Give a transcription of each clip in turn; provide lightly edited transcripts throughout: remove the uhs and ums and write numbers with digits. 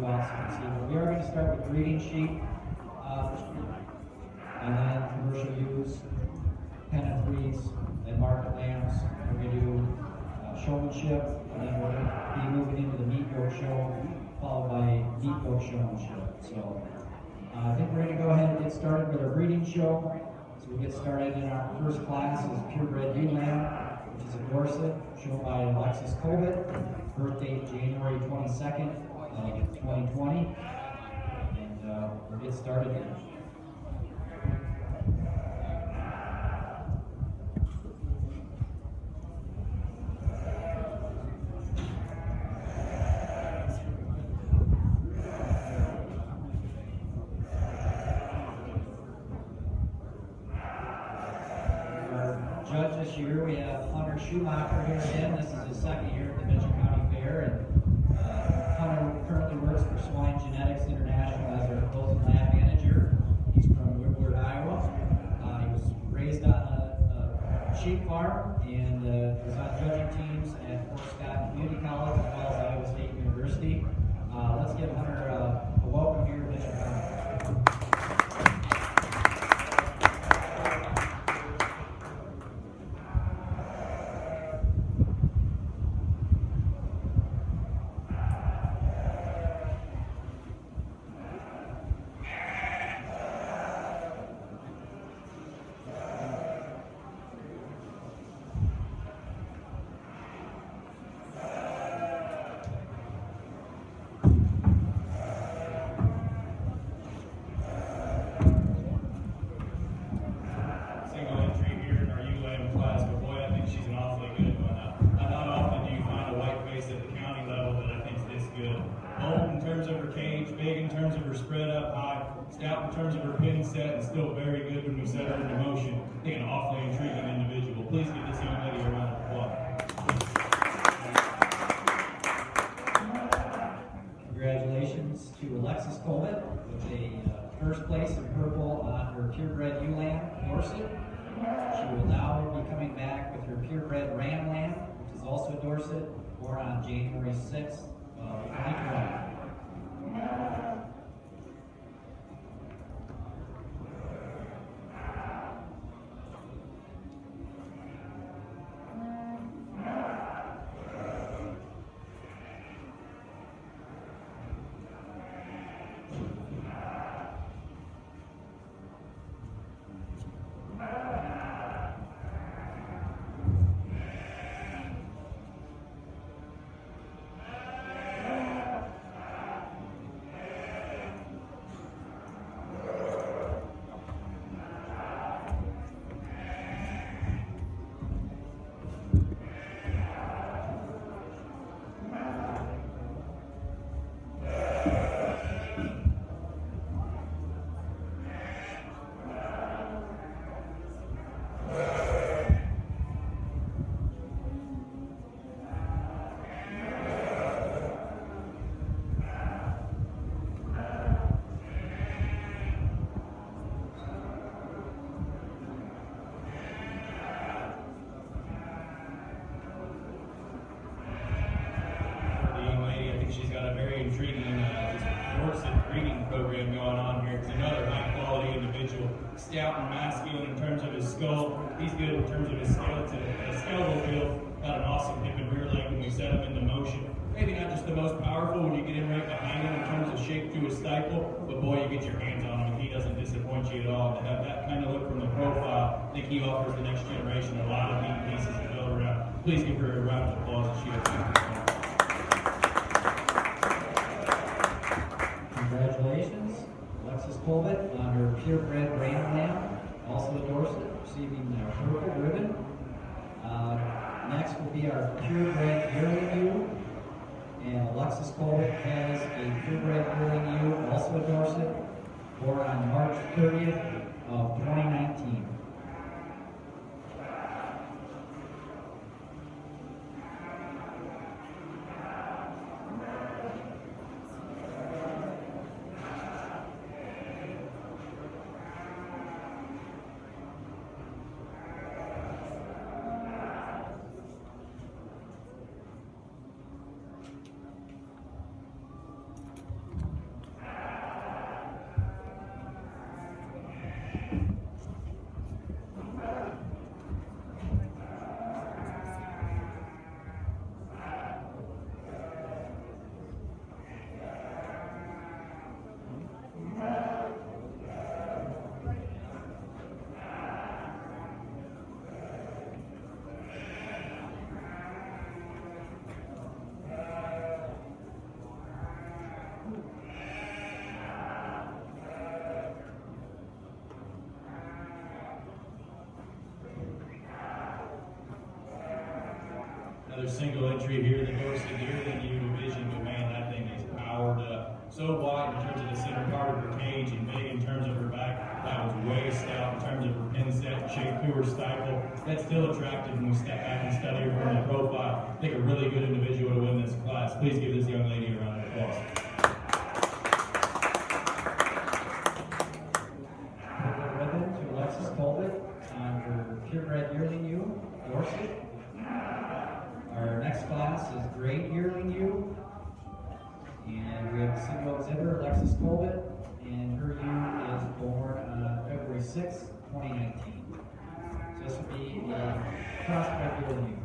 go out so you can see. But we are going to start with the reading sheet, and then commercial use, pennant threes, and market lamps. We're going to do showmanship, and then we're going to be moving into the meat yoke show, followed by meat yoke showmanship. So I think we're going to go ahead and get started with our breeding show. So we'll get started in our first class is purebred ewe lamb, which is a Dorset, shown by Alexis Colbert, birth date January 22nd of 2020. And we'll get started here. Judge this year, we have Hunter Schumacher here again. This is his second year at the Mitchell County Fair, and Hunter currently works for Swine Genetics International as their closing lab manager. He's from Woodward, Iowa. He was raised on a sheep farm and was on judging teams at Fort Scott Community College as well as Iowa State University. Let's give Hunter a welcome here at Mitchell County. Stout in terms of her pin set and still very good when we set her into motion. I think an awfully intriguing individual. Please give this young lady a round of applause. Congratulations to Alexis Colbert with a first place in purple on her purebred ewe lamb, Dorset. She will now be coming back with her purebred ram lamb, which is also Dorset, born on January 6th of 2020. Stout and masculine in terms of his skull. He's good in terms of his skeletal build. Got an awesome hip and rear leg when we set him into motion. Maybe not just the most powerful when you get in right behind him in terms of shape to his stifle, but boy, you get your hands on him and he doesn't disappoint you at all. To have that kind of look from the profile, I think he offers the next generation a lot of neat pieces to build around. Please give her a round of applause as she approaches. Congratulations, Alexis Colbert on her purebred ram lamb, also a Dorset, receiving the purple ribbon. Next will be our purebred yearling ewe, and Alexis Colbert has a purebred yearling ewe, also a Dorset, born on March 30th of 2019. Another single entry here, the Dorsey Yearling U division, but man, that thing is powered up. So wide in terms of the center part of her cage and big in terms of her back. That was way stout in terms of her pin set and shape to her stifle. That's still attractive when we step back and study her from the profile. I think a really good individual to win this class. Please give this young lady a round of applause. Ribbon to Alexis Colbert on her purebred yearling ewe, Dorsey. Our next class is Great Yearling Ewe, and we have a single exhibitor, Alexis Colbert, and her ewe is born on February 6, 2019. So this will be a crossbred yearling ewe.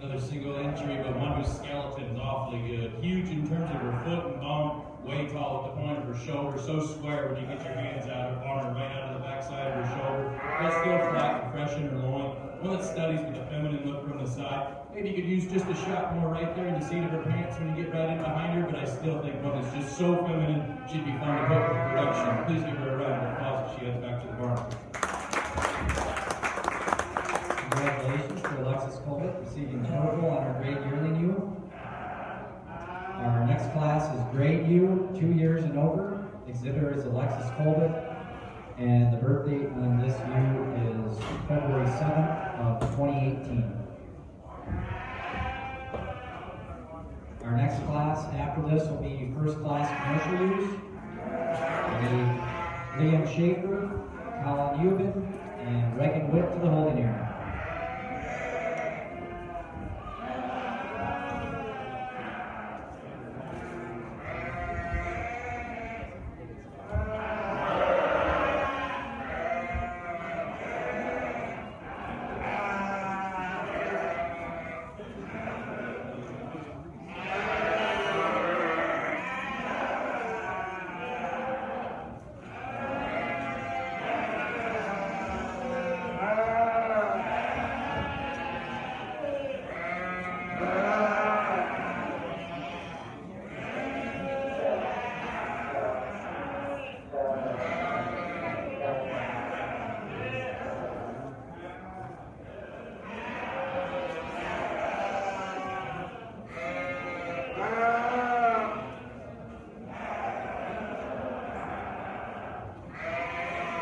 Another single entry, but one whose skeleton is awfully good. Huge in terms of her foot and bone, way tall at the point of her shoulder, so square when you get your hands out on her, right out of the backside of her shoulder, but still flat and fresh in her loin. One that studies with a feminine look from the side. Maybe you could use just a shot more right there in the seat of her pants when you get right in behind her, but I still think one that's just so feminine, she'd be fun to put with production. Please give her a round of applause as she heads back to the barn. Congratulations to Alexis Colbert, receiving purple on her Great Yearling Ewe. Our next class is Great Ewe, 2 years and over. Exhibitor is Alexis Colbert, and the birth date on this ewe is February 7th of 2018. Our next class after this will be first class commercial ewes. Liam Schaefer, Colin Eubin, and Regan Witt to the holding area.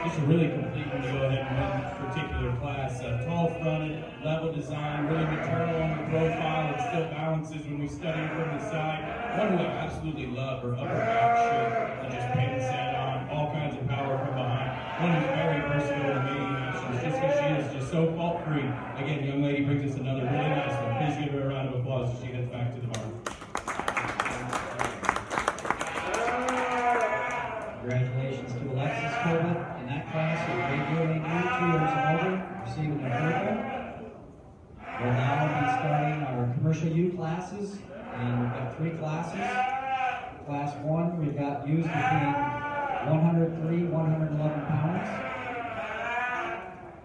Just a really complete when you go ahead and win this particular class. Tall fronted, level design, really maternal on the profile. It still balances when we study it from the side. One who I absolutely love, her upper back shape and just pin set on, all kinds of power from behind. One who's very versatile in mating actions, just because she is just so fault free. Again, young lady brings us another really nice one. Please give her a round of applause as she heads back to the barn. Congratulations to Alexis Colbert in that class of Great Yearling Ewe, 2 years and over, receiving a purple. We'll now be starting our commercial ewe classes, and we've got 3 classes. Class 1, we've got ewes between 103 111 pounds.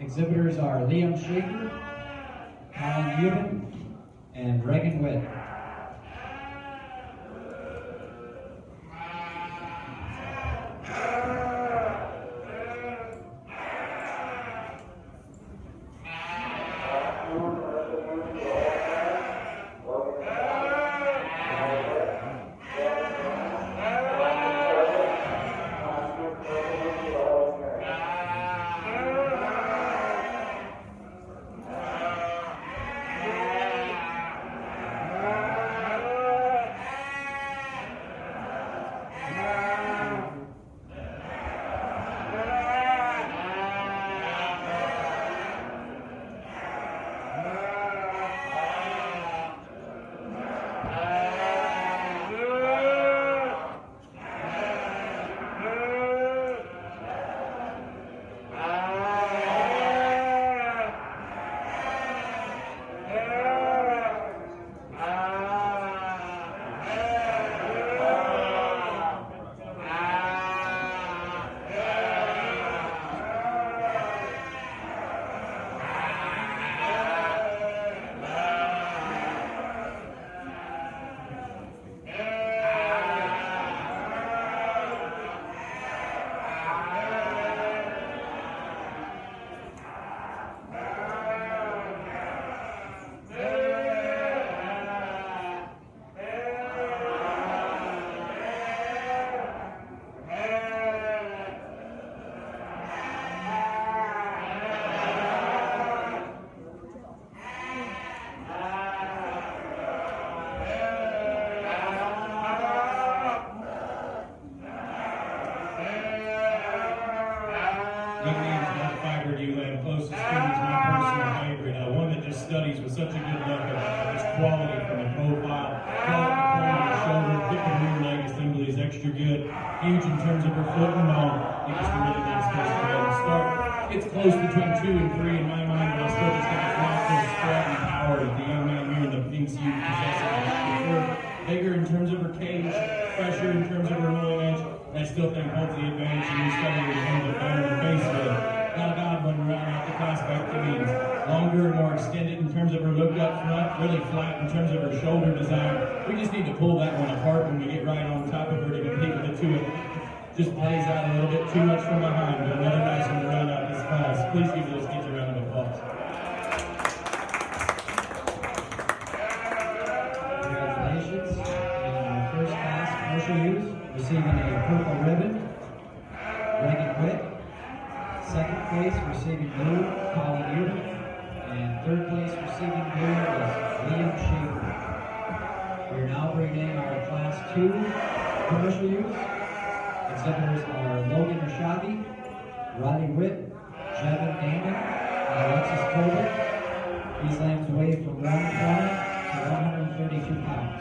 Exhibitors are Liam Schaefer, Colin Euban, and Reagan Witt. Nicknames not fiber ULAM, closest to me is my personal favorite. One that just studies with such a good look at its quality from the profile. Quality point of the shoulder, hip and rear leg assembly is extra good. Huge in terms of her foot and all. It just a really nice place to go to start. It's close between 2 and 3 in my mind, but I still just think it's not full spread and power that the young man here in the pink suit possesses. Bigger in terms of her cage, fresher in terms of her rolling edge. And I still think holds the advantage in this study in terms of better the base with. Not a bad one to round out the class by any means. Longer and more extended in terms of her look up front, really flat in terms of her shoulder design. We just need to pull that one apart when we get right on top of her to compete with the two. It just plays out a little bit too much from behind, but another nice one to round out this class. Please give those kids a round of applause. Congratulations. In our first class, commercial use, receiving a purple ribbon, Reagan Witt. Second place, receiving blue, Colin Euban. And third place, receiving blue, is Liam Schaefer. We are now bringing our class 2 commercial use. Exhibitors are Logan Rashavi, Riley Witt, Jevin Damon, and Alexis Colbert. These lambs weigh from 120 to 132 pounds.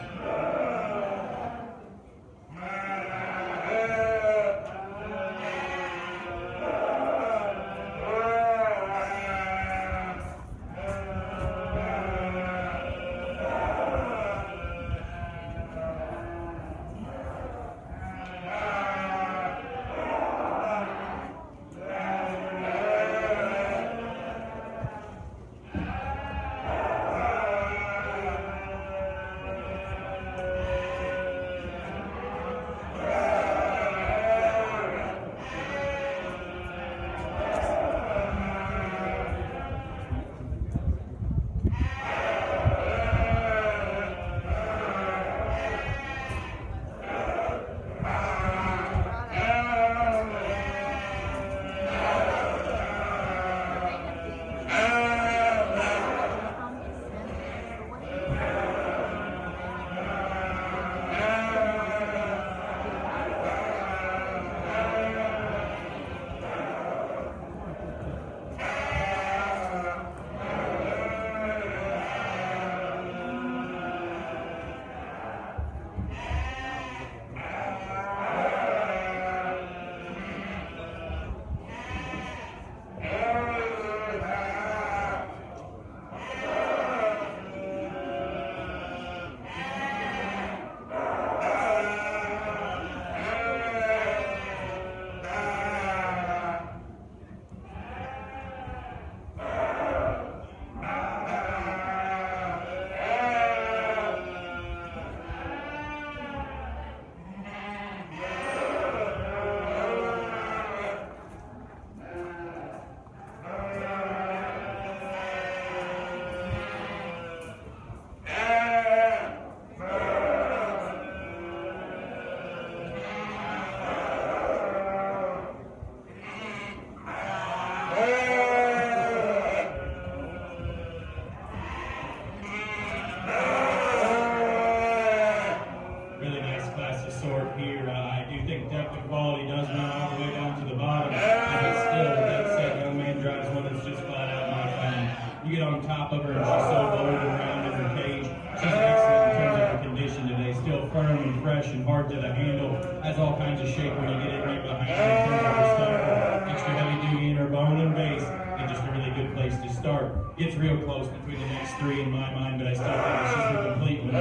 of quality does run all the way down to the bottom. But still, with that said, young man drives one that's just flat out my kind. You get on top of her and she's so bold and round in her cage. She's excellent in terms of her condition today. Still firm and fresh and hard to the handle. Has all kinds of shape when you get it right behind her in terms of her stomach. Extra heavy duty in her bone and base. And just a really good place to start. Gets real close between the next three in my mind, but I still think it's just a complete one.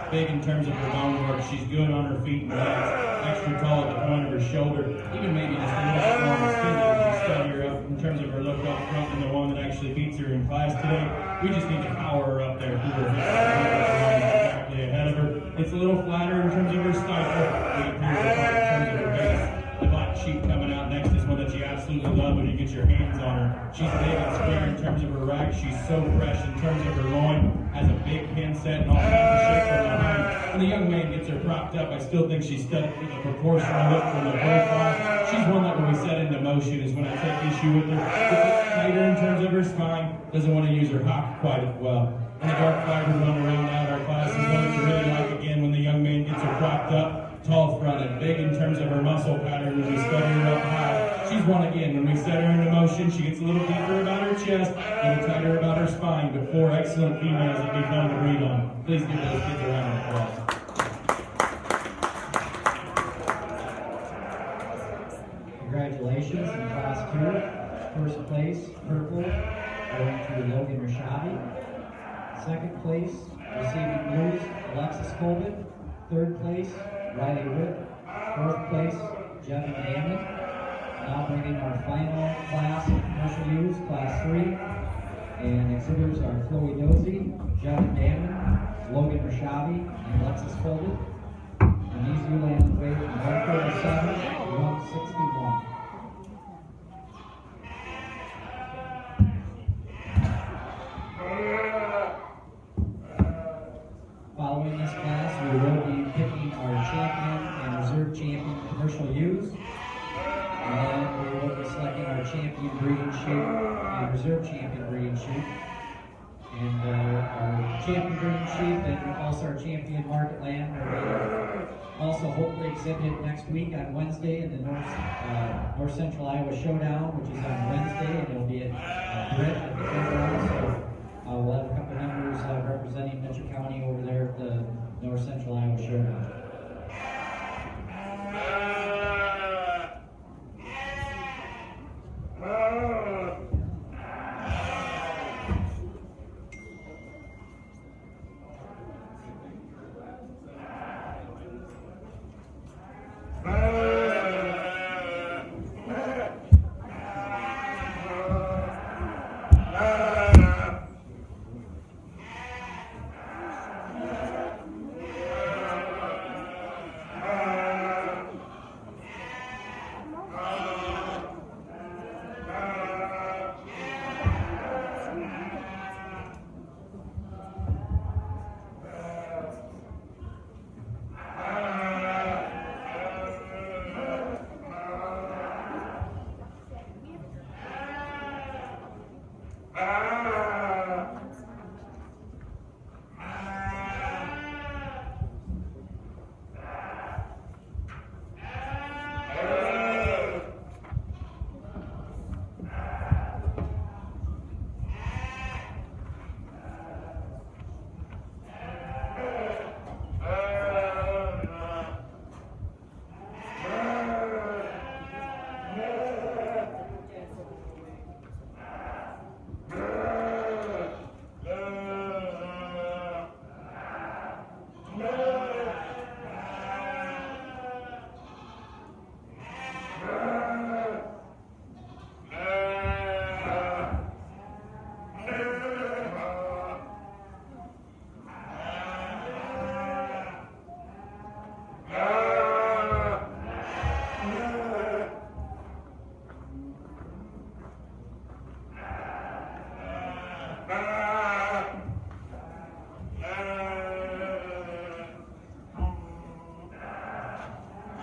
Big in terms of her bone work. She's good on her feet and legs. Extra tall at the point of her shoulder. Even maybe just a little bit more skinny as you study her up in terms of her look up front and the one that actually beats her in class today. We just need to power her up there through her directly ahead of her. It's a little flatter in terms of her stifle. We can through her part in terms of her base. The black sheep coming out next is one that you absolutely love when you get your hands on her. She's big and square in terms of her rack. She's so fresh in terms of her loin. Has a big pin set and all kinds of shape from behind. When the young man gets her propped up, I still think she's studied with a proportional look from the profile. She's one that when we set into motion is when I take issue with her. Gets tighter in terms of her spine. Doesn't want to use her hock quite as well. And the dark fiber run around out our class is one that you really like again when the young man gets her propped up. Tall fronted, big in terms of her muscle pattern when we study her up high. She's one again. When we set her into motion, she gets a little deeper about her chest, a little tighter about her spine, but four excellent females that be fun to read on. Please give those kids a round of applause. Congratulations in Class 2. First place, purple, going to Logan Rashavi. Second place, receiving blues, Alexis Colvin. Third place, Riley Whip. Fourth place, Jevin Damon. Now bringing our final class of commercial use, Class 3. And exhibitors are Chloe Dozy, Jevin Damon, Logan Rashavi, and Alexis Colvin. And these new land weight from 147 to 161. Following this class, we will be picking our champion and reserve champion commercial ewes. And we will be selecting our champion breeding sheep and reserve champion breeding sheep. And our champion breeding sheep and also our champion market land will also hopefully exhibited next week on Wednesday in the North Central Iowa Showdown, which is on Wednesday, and it'll be at Britt at the fairgrounds. So we'll have a couple members representing Mitchell County over there at the North Central Iowa Showdown.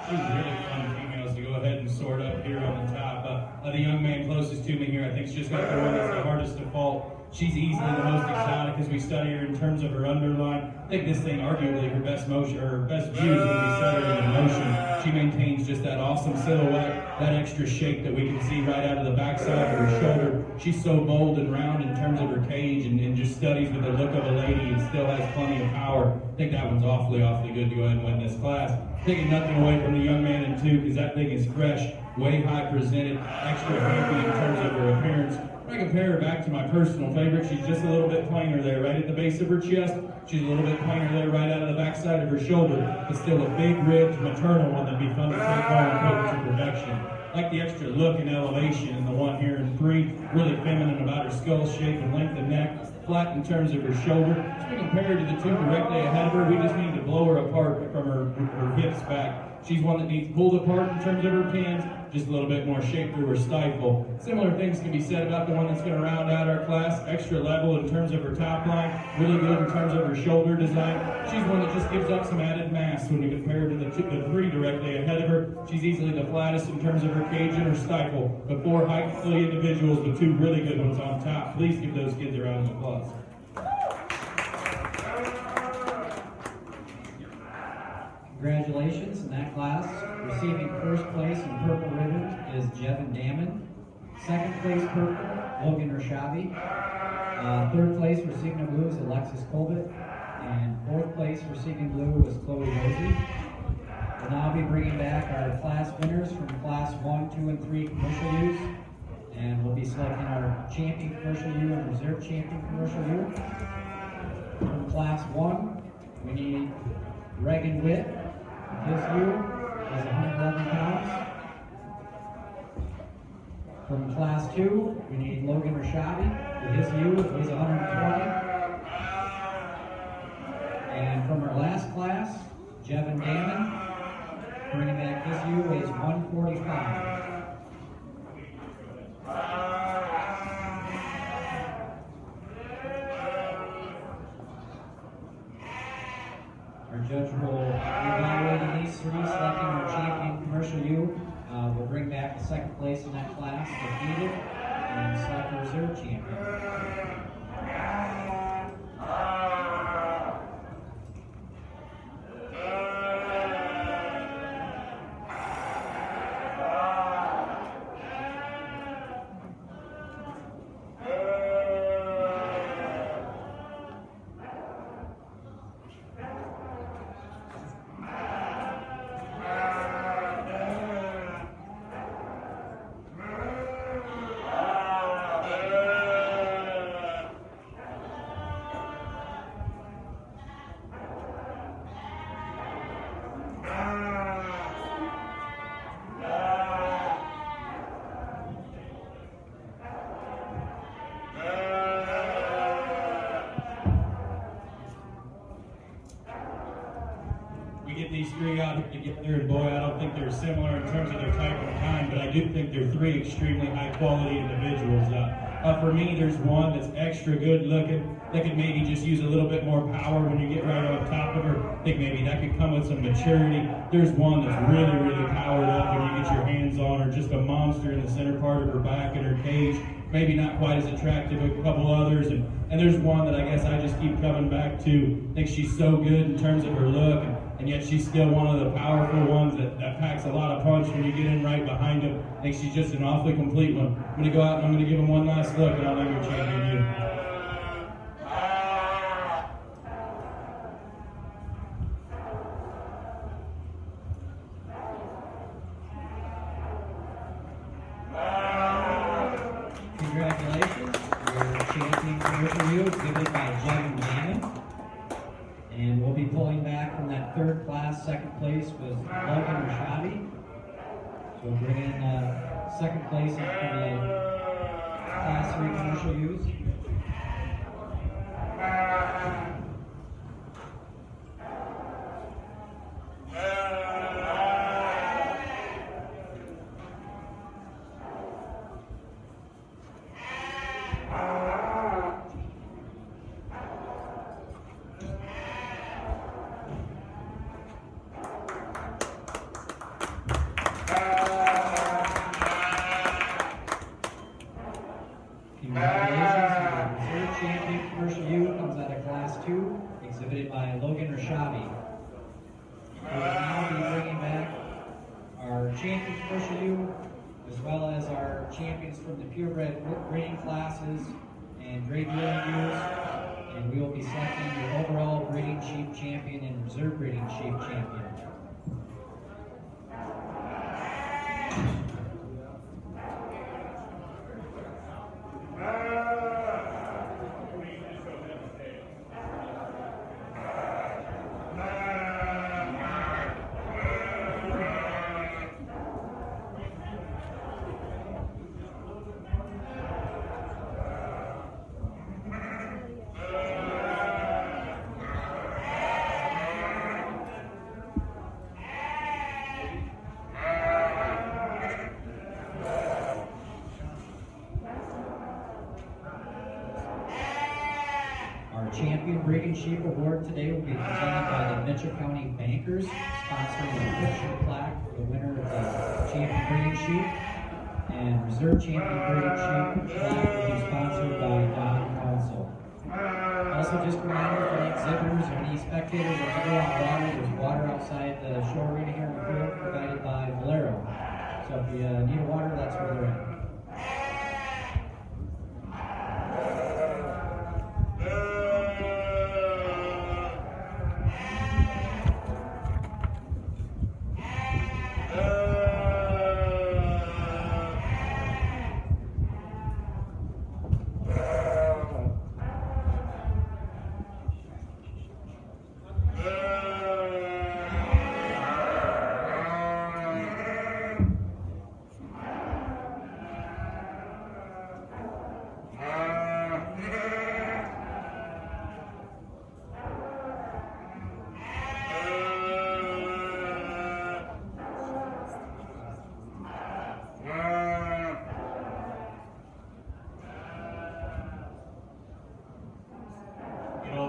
Two really fun females to go ahead and sort up here on the top. The young man closest to me here, I think, is just got the one that's the hardest to fault. She's easily the most exotic as we study her in terms of her underline. I think this thing arguably her best motion, or her best views when we set her in motion. She maintains just that awesome silhouette, that extra shape that we can see right out of the backside of her shoulder. She's so bold and round in terms of her cage, and just studies with the look of a lady and still has plenty of power. I think that one's awfully good to go ahead and win this class. Taking nothing away from the young man in 2, because that thing is fresh, way high presented, extra happy in terms of her appearance. When I compare her back to my personal favorite, she's just a little bit plainer there, right at the base of her chest. She's a little bit plainer there, right out of the backside of her shoulder, but still a big ribbed maternal one that'd be fun to take home and coach to perfection. Like the extra look and elevation in the one here in 3, really feminine about her skull shape and length of neck, flat in terms of her shoulder. As we compare her to the 2 directly ahead of her, we just need to blow her apart from her hips back. She's one that needs pulled apart in terms of her pins, just a little bit more shape through her stifle. Similar things can be said about the one that's going to round out our class. Extra level in terms of her top line, really good in terms of her shoulder design. She's one that just gives up some added mass when you compare her to the 3 directly ahead of her. She's easily the flattest in terms of her cage and her stifle. But 4 height-fully individuals with 2 really good ones on top. Please give those kids a round of applause. Congratulations in that class. Receiving first place in purple ribbon is Jevin Damon. Second place purple, Logan Rashabi. Third place receiving blue is Alexis Colbert. And fourth place receiving blue is Chloe Rosie. We'll now be bringing back our class winners from class 1, 2, and 3 commercial use. And we'll be selecting our champion commercial U and reserve champion commercial U. From class 1, we need Reagan Witt. His U is 111 pounds. From class 2, we need Logan Rashabi. His U is 120. And from our last class, Jevin Damon, bringing back his U is 145. Our judge will be evaluating these 3, selecting our champion commercial U. We'll bring back the second place in that class if needed, and select a reserve champion. These 3 out here together, and boy, I don't think they're similar in terms of their type and kind, but I do think they're 3 extremely high-quality individuals. For me, there's one that's extra good looking, that could maybe just use a little bit more power when you get right on top of her. I think maybe that could come with some maturity. There's one that's really, really powered up when you get your hands on her, just a monster in the center part of her back and her cage. Maybe not quite as attractive as a couple others, and there's one that I guess I just keep coming back to. I think she's so good in terms of her look, and yet she's still one of the powerful ones that packs a lot of punch when you get in right behind him. I think she's just an awfully complete one. I'm going to go out and I'm going to give him one last look, and I'll name her champion U. Congratulations, your champion commercial U is given by Jevin Damon. And we'll be pulling back from that 3rd class. Second place was Logan Rashabi. So we'll bring in second place for the class 3 commercial U's. Congratulations. Rashadi. We will now be bringing back our champions commercial U, as well as our champions from the purebred breeding classes and grade yearling ewes, and we will be selecting the overall breeding sheep champion and reserve breeding sheep champion. Champion Breeding Sheep Award today will be presented by the Mitchell County Bankers, sponsoring the picture plaque for the winner of the Champion Breeding Sheep. And Reserve Champion Breeding Sheep plaque will be sponsored by Don Council. Also, just a reminder for any exhibitors or any spectators that go on water, there's water outside the show arena here in the field provided by Valero. So if you need water, that's where they're at.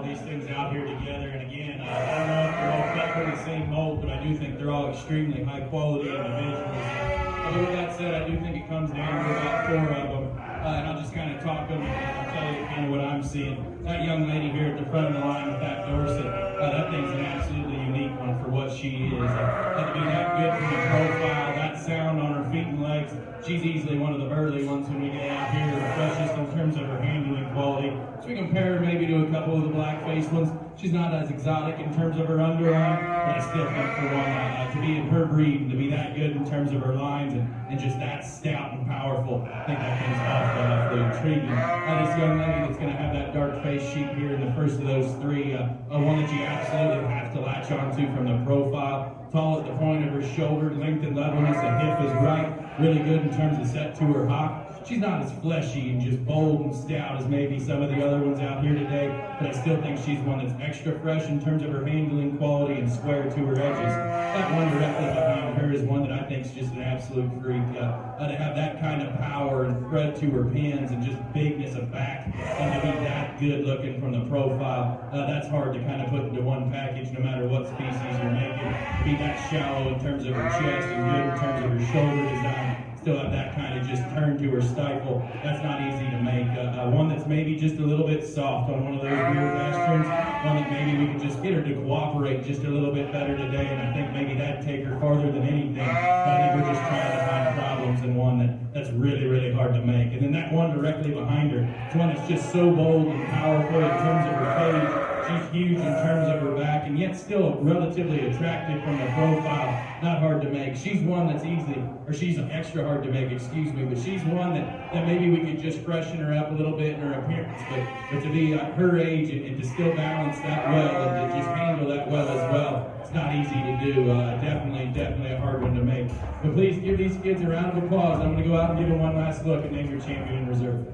These things out here together, and again, I don't know if they're all cut from the same mold, but I do think they're all extremely high quality individuals. But with that said, I do think it comes down to about 4 of them, and I'll just kind of talk them and I'll tell you kind of what I'm seeing. That young lady here at the front of the line with that Dorset, that thing's an absolutely unique one for what she is. To be that good from the profile, that sound on her feet and legs, she's easily one of the burly ones when we get out here, freshest in terms of her handling quality. So we compare her maybe to a couple of the black-faced ones. She's not as exotic in terms of her underline, but I still think for one, to be in her breed and to be that good in terms of her lines and just that stout and powerful, I think that thing's awfully intriguing. This young lady that's going to have that dark face sheep here in the first of those 3, one that you absolutely have to latch onto from the profile. Tall at the point of her shoulder, length and levelness, the hip is right, really good in terms of set to her hop. She's not as fleshy and just bold and stout as maybe some of the other ones out here today, but I still think she's one that's extra fresh in terms of her handling quality and square to her edges. That one directly behind her is one that I think is just an absolute freak. To have that kind of power and spread to her pins and just bigness of back and to be that good looking from the profile, that's hard to kind of put into one package no matter what species you're making. Be that shallow in terms of her chest and good in terms of her shoulder design. Still have that kind of just turn to her stifle. That's not easy to make. One that's maybe just a little bit soft on one of those weird westerns. One that maybe we could just get her to cooperate just a little bit better today, and I think maybe that'd take her farther than anything. But I think we're just trying to find problems in one that's really, really hard to make. And then that one directly behind her, it's one that's just so bold and powerful in terms of her cage. She's huge in terms of her back, and yet still relatively attractive from the profile. Not hard to make. She's one that's she's extra hard to make, excuse me, but she's one that maybe we could just freshen her up a little bit in her appearance. But to be her age and to still balance that well and to just handle that well as well, it's not easy to do. Definitely a hard one to make. But please give these kids a round of applause. I'm going to go out and give them one last look and name your champion in reserve.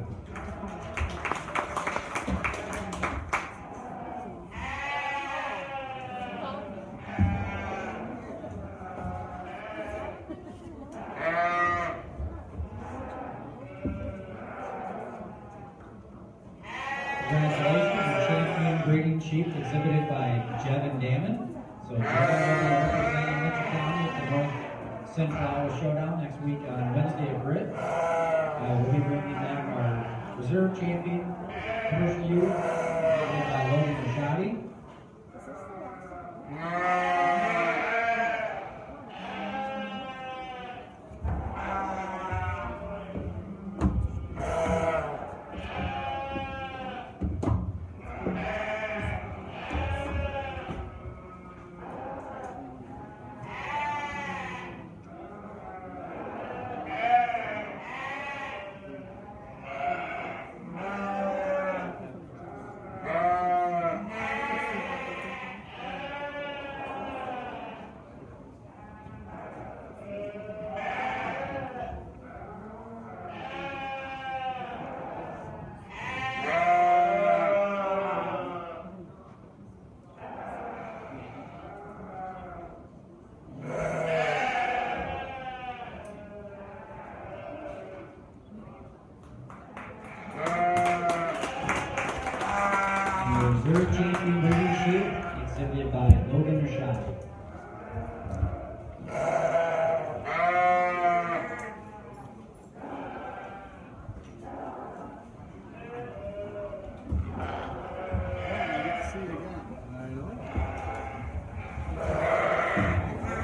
Congratulations, the champion breeding sheep exhibited by Jevin Damon. So Jevin will be representing Mitchell County at the North Sunflower Showdown next week on Wednesday at Grit. We'll be bringing back our reserve champion, commercial youth, exhibited by Logan Rashadi. Reserve champion leadership exhibited by Logan Rashadi.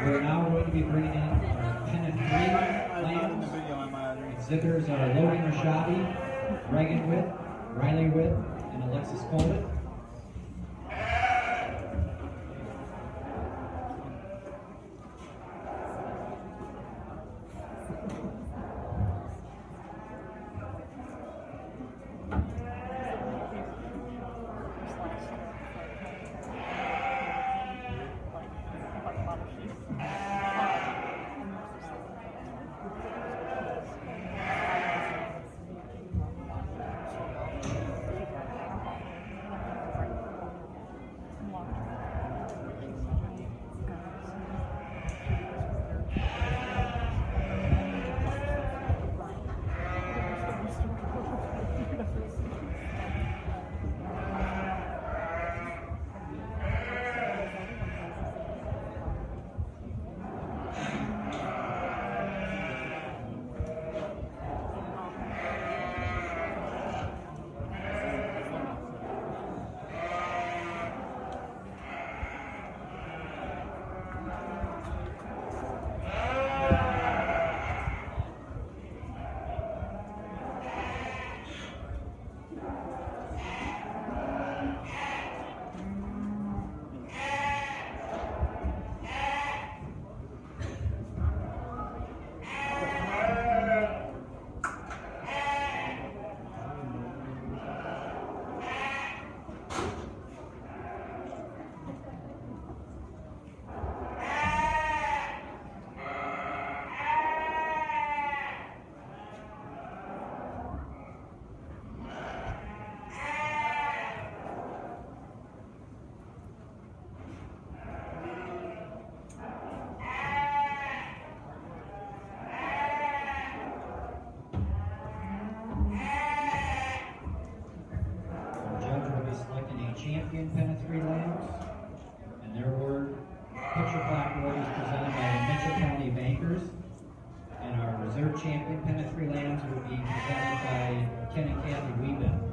We're now going to be bringing in our Pennant 3 lambs. Exhibitors are Logan Rashadi, Reagan Witt, Riley Witt, and Alexis Colbert. Champion Pennant 3 lambs, and their word picture plaque award is presented by the Mitchell County Bankers, and our reserve champion Pennant 3 lambs will be presented by Ken and Kathy Wieben.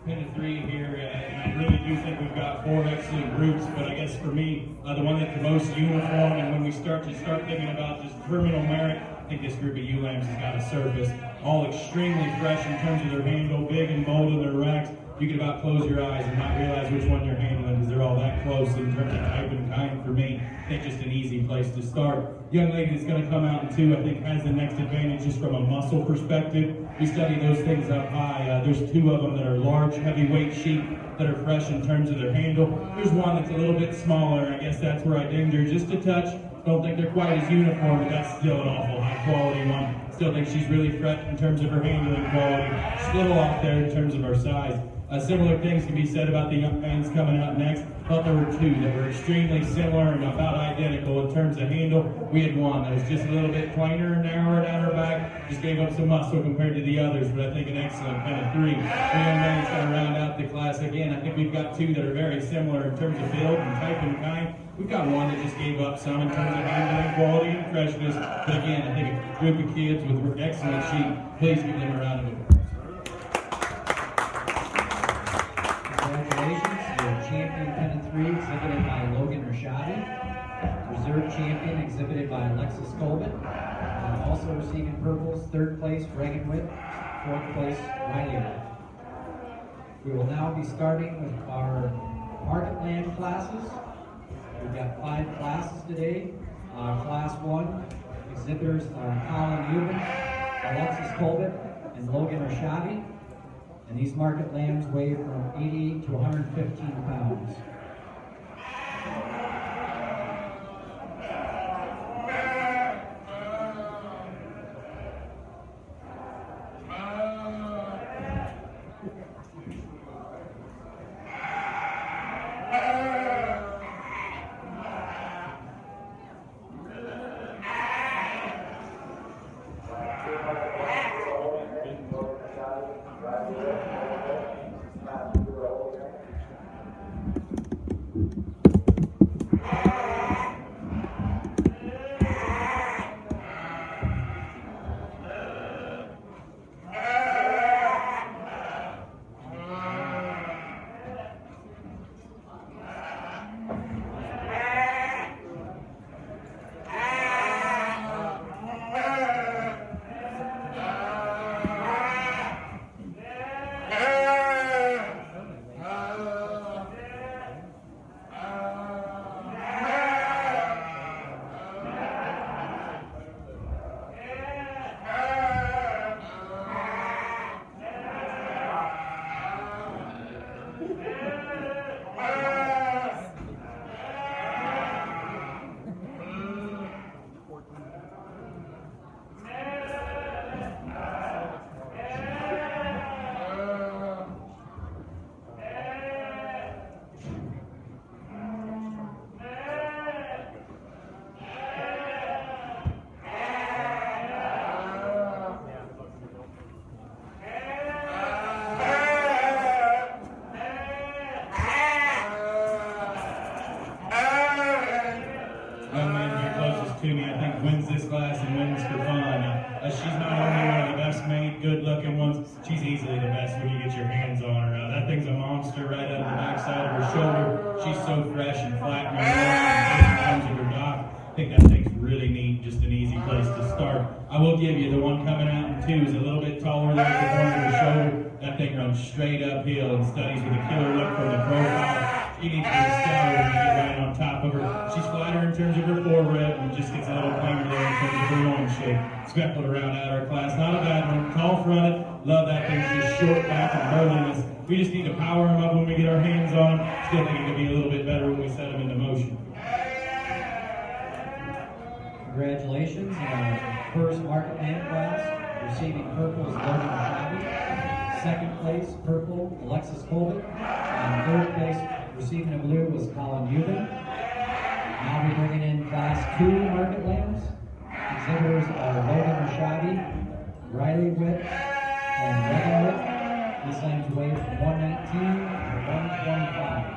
Pennant 3 here, and I really do think we've got 4 excellent groups, but I guess for me, the one that's the most uniform, and when we start thinking about just criminal merit, I think this group of ULAMs has got to surface. all extremely fresh in terms of their handle, big and bold in their racks. You can about close your eyes and not realize which one you're handling because they're all that close in terms of type and kind. For me, I think just an easy place to start. Young lady that's going to come out in 2, I think, has the next advantage just from a muscle perspective. We study those things up high. There's 2 of them that are large, heavyweight sheep that are fresh in terms of their handle. There's one that's a little bit smaller. I guess that's where I dinged her just a touch. Don't think they're quite as uniform, but that's still an awful high-quality one. Still think she's really fresh in terms of her handling quality. Just a little off there in terms of her size. Similar things can be said about the young fans coming out next. Thought there were 2 that were extremely similar and about identical in terms of handle. We had one that was just a little bit plainer and narrower down her back, just gave up some muscle compared to the others, but I think an excellent kind of 3. 3 young men going to round out the class. Again, I think we've got 2 that are very similar in terms of build and type and kind. We've got one that just gave up some in terms of handling quality and freshness, but again, I think a group of kids with excellent sheep. Please give them a round of applause. Champion Pennant 3 exhibited by Logan Rashadi. Reserve champion exhibited by Alexis Colbert. Also receiving purples, 3rd place Reagan Witt, 4th place Riley Witt. We will now be starting with our market land classes. We've got 5 classes today. Class 1 exhibitors are Colin Euban, Alexis Colbert, and Logan Rashadi. And these market lambs weigh from 80 to 115 pounds. She's not only one of the best made, good-looking ones, she's easily the best when you get your hands on her. That thing's a monster right out of the backside of her shoulder. She's so fresh and flat in terms of her dock. I think that thing's really neat, just an easy place to start. I will give you the one coming out in 2 is a little bit taller than the one on her shoulder. That thing runs straight uphill and studies with a killer look from the profile. She needs to be scouted when you get right on top of her. She's flatter in terms of her forehead and just gets a little plainer there in terms of her loin shape. Speckled around out our class. Not a bad one. Tall fronted. Love that thing's just short back and burliness. We just need to power them up when we get our hands on them. Still think it could be a little bit better when we set them into motion. Congratulations. Our first market land class, receiving purple is Logan Rashadi. 2nd place, purple, Alexis Colbert. And 3rd place, receiving a blue, was Colin Euban. Now we're bringing in class 2 market lands. Exhibitors are Logan Rashadi, Riley Witt, and Reagan Witt. These lambs weigh from 119 to 125.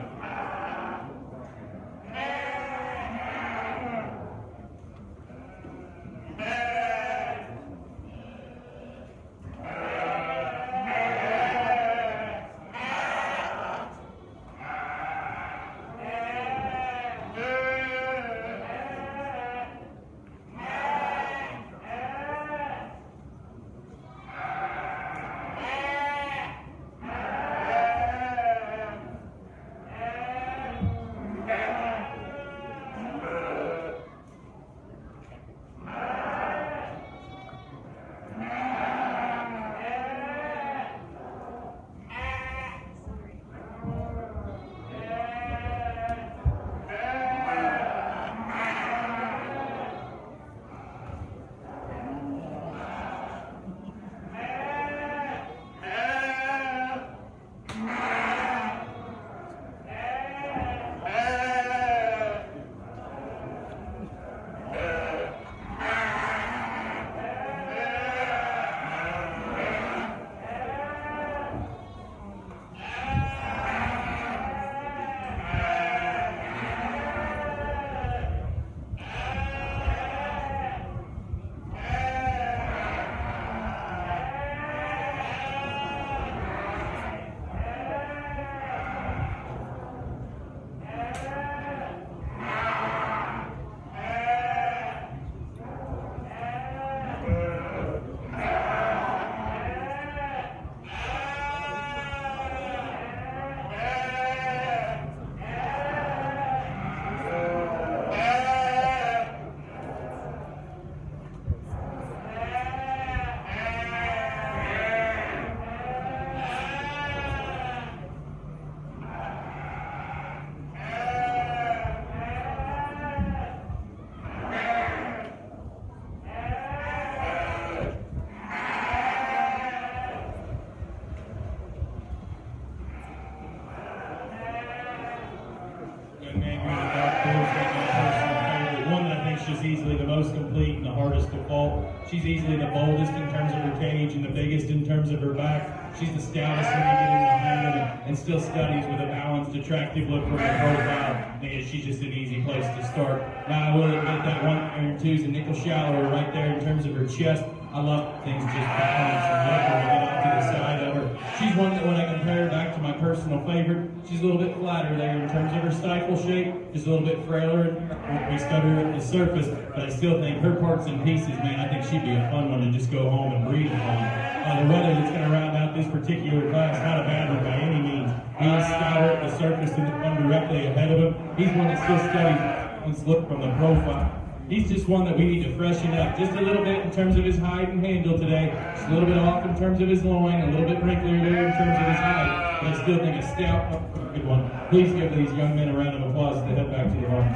easily the most complete and the hardest to fault. She's easily the boldest in terms of her cage and the biggest in terms of her back. She's the stoutest when you get in behind her and still studies with a balanced, attractive look from her profile. And she's just an easy place to start. Now I will admit that 1 and 2's a nickel shallower right there in terms of her chest. I love things just balanced and look when we get off to the side of her. She's one that when I compare her back to my personal favorite, she's a little bit flatter there in terms of her stifle shape, just a little bit frailer and we stutter at the surface, but I still think her parts and pieces, man, I think she'd be a fun one to just go home and breathe upon. The runner that's going to round out this particular class, not a bad one by any means. He's stouter at the surface and the one directly ahead of him. He's one that still studies and look from the profile. He's just one that we need to freshen up just a little bit in terms of his hide and handle today. Just a little bit off in terms of his loin, a little bit wrinklier there in terms of his hide. But I still think a stout, good one. Please give these young men a round of applause as they head back to the barn.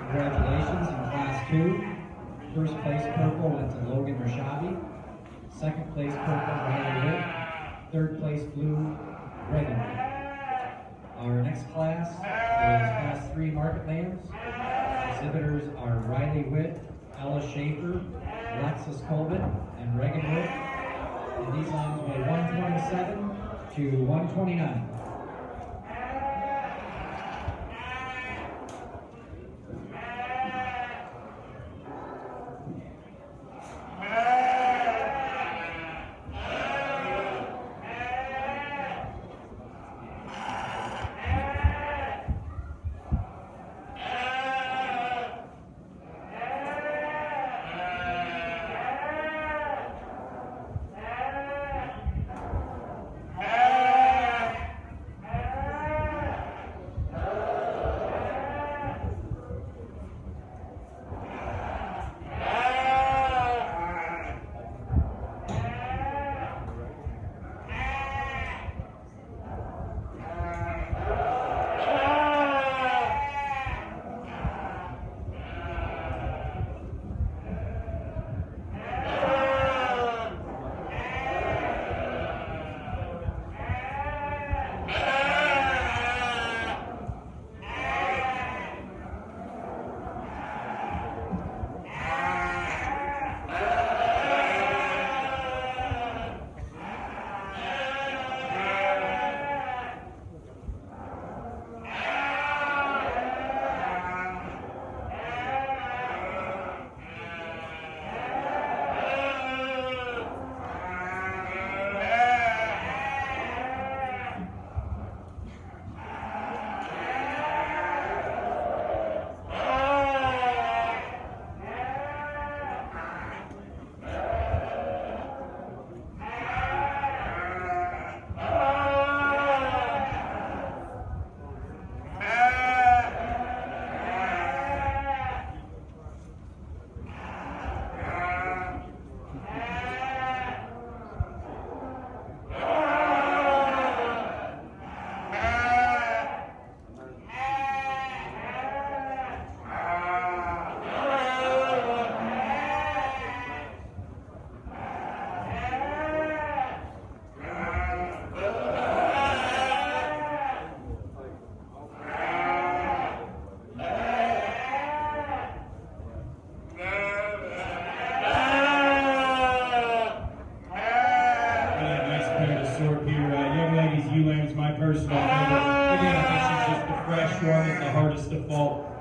Congratulations in Class 2. First place purple went to Logan Rashabi. Second place purple, Riley Witt. Third place blue, Reagan. Our next class is Class 3 Market Lambs. Exhibitors are Riley Witt, Ella Schaefer, Alexis Colbert, and Reagan Witt. And these lambs weigh 127 to 129.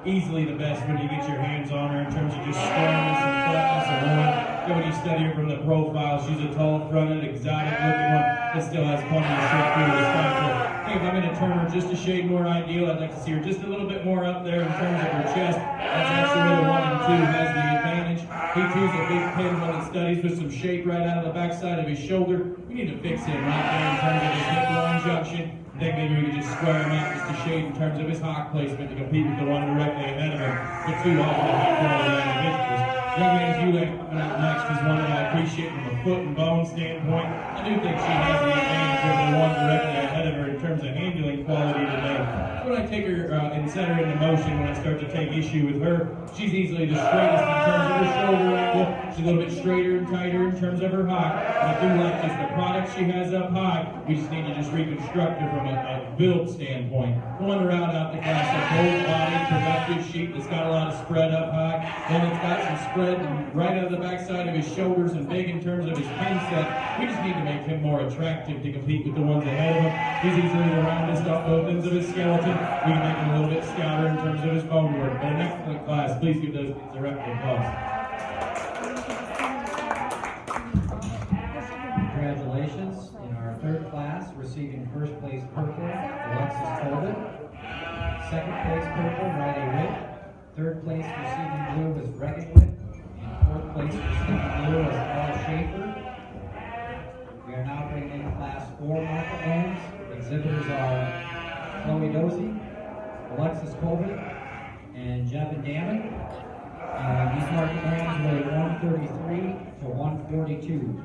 Easily the best when you get your hands on her in terms of just squareness and flatness and loin. Then when you study her from the profile, she's a tall fronted, exotic looking one that still has plenty of shape through the cycle. I think if I'm going to turn her just a shade more ideal, I'd like to see her just a little bit more up there in terms of her chest. That's actually where the 1 and 2 has the advantage. He too is a big pin one that studies with some shape right out of the backside of his shoulder. We need to fix him right there in terms of his hip-loin junction. I think maybe we could just square him out just a shade in terms of his hock placement to compete with the one directly ahead of him. But too often the high quality individuals. Young man Zulek coming out next is one that I appreciate from a foot and bone standpoint. I do think she has the advantage over the one directly ahead of her in terms of handling quality today. So when I take her and set her into motion, when I start to take issue with her, she's easily the straightest in terms of her shoulder angle. She's a little bit straighter and tighter in terms of her height. And I do like just the product she has up high. We just need to just reconstruct her from a build standpoint. One route out the class, a bold body, productive sheep that's got a lot of spread up high. Then it's got some spread right out of the backside of his shoulders and big in terms of his pin set. We just need to make him more attractive to compete with the ones ahead of him. He's easily the roundest off both ends of his skeleton. We can make him a little bit stouter in terms of his bone work. But an excellent class. Please give those kids a round of applause. Congratulations. In our third class, receiving first place purple, Alexis Colvin. Second place purple, Riley Witt. Third place receiving blue was Regan Witt. And fourth place receiving blue was Paul Schaefer. We are now bringing in class 4 market lands. Exhibitors are Chloe Dozy, Alexis Colvin, and Jevin Damon. These market lands weigh 133 to 142.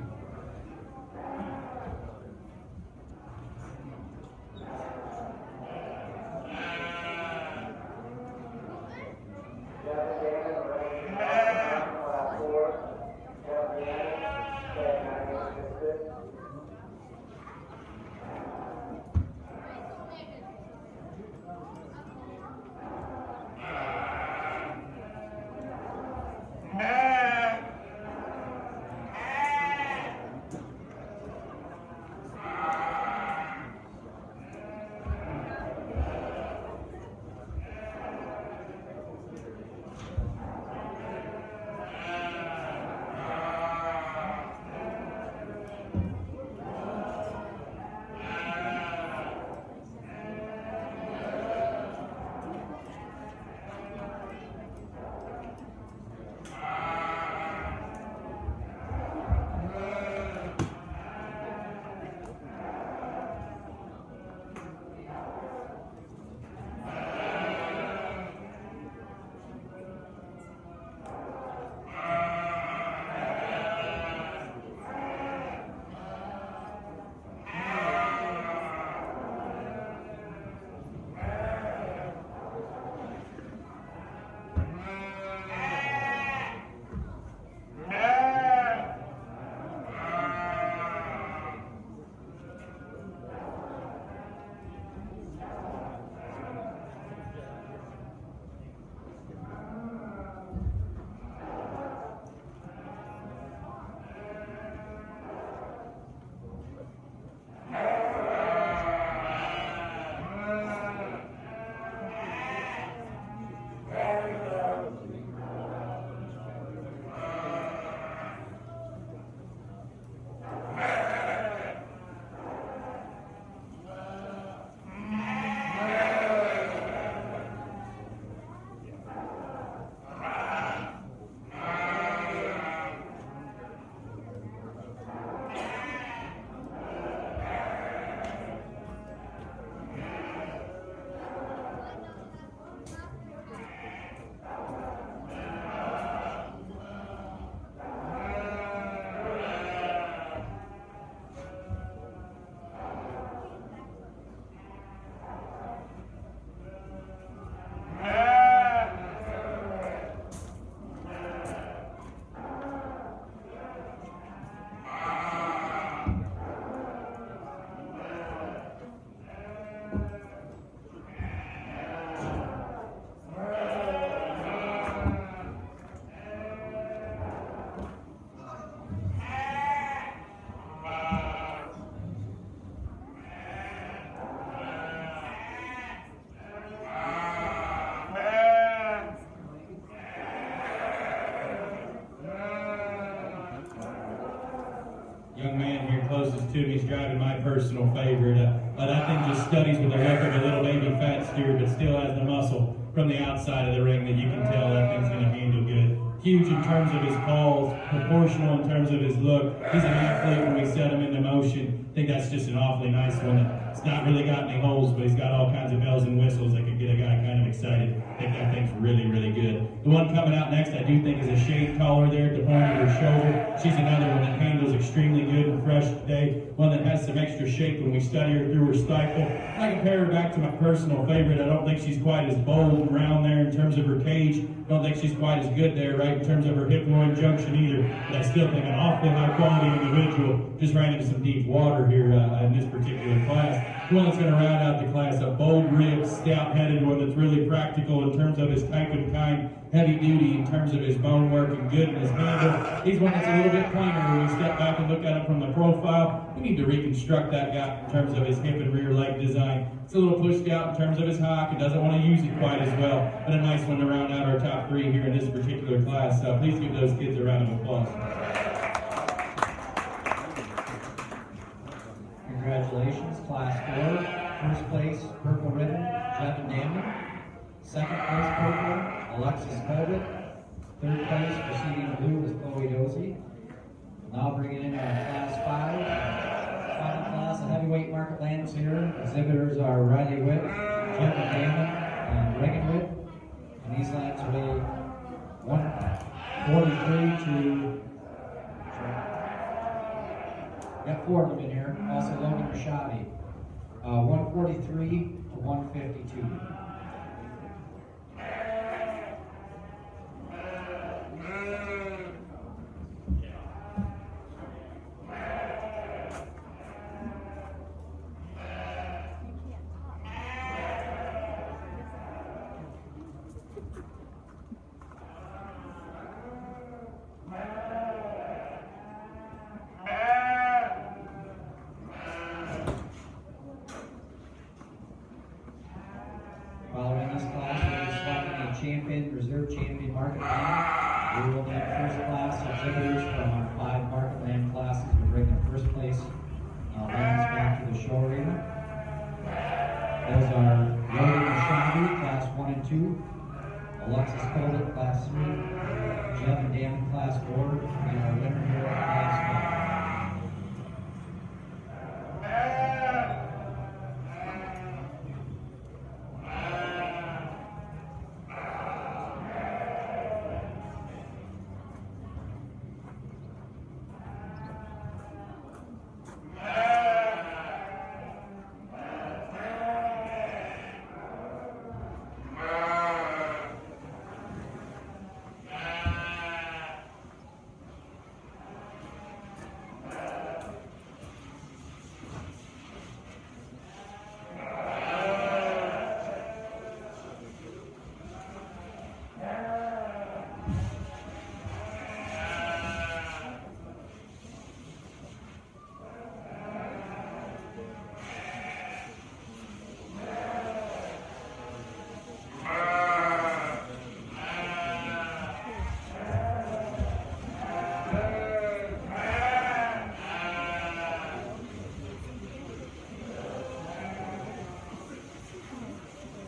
Young man here closest to me is driving my personal favorite. But I think just studies with the look of a little baby fat steer, but still has the muscle from the outside of the ring that you can tell that thing's going to handle good. Huge in terms of his calls, proportional in terms of his look. He's an athlete when we set him into motion. I think that's just an awfully nice one. It's not really got any holes, but he's got all kinds of bells and whistles that could get a guy kind of excited. I think that thing's really, really good. The one coming out next, I do think, is a shade taller there at the point of her shoulder. She's another one that handles extremely good and fresh today. One that has some extra shape when we study her through her stifle. I compare her back to my personal favorite. I don't think she's quite as bold and round there in terms of her cage. I don't think she's quite as good there, right, in terms of her hip-loin junction either. But I still think an awfully high-quality individual. Just ran into some deep water here in this particular class. The one that's going to round out the class, a bold-ribbed, stout-headed one that's really practical in terms of his type and kind, heavy-duty in terms of his bone work and good in his handle. He's one that's a little bit plainer when we step back and look at him from the profile. We need to reconstruct that guy in terms of his hip and rear leg design. It's a little pushed out in terms of his hock and doesn't want to use it quite as well. But a nice one to round out our top three here in this particular class. Please give those kids a round of applause. Congratulations, Class 4. First place, purple ribbon, Jevin Damon. Second place, purple, Alexis Colbert. Third place, proceeding blue, is Chloe Dozy. Now bringing in our Class 5. Final class of heavyweight Market Lands here. Exhibitors are Riley Witt, Jevin Damon, and Reagan Witt. And these lands weigh 143 to... Got four of them in here. Also Logan Rashadi. 143 to 152. Following this class, we'll be selecting a champion, reserve champion Market Land. We will name first class exhibitors from our 5 Market Land classes. We'll bring the first place lands back to the show arena. Those are Logan Rashadi, class 1 and 2. Alexis Colbert, class 3. Jevin Damon, class 4. And our winner here at class 5.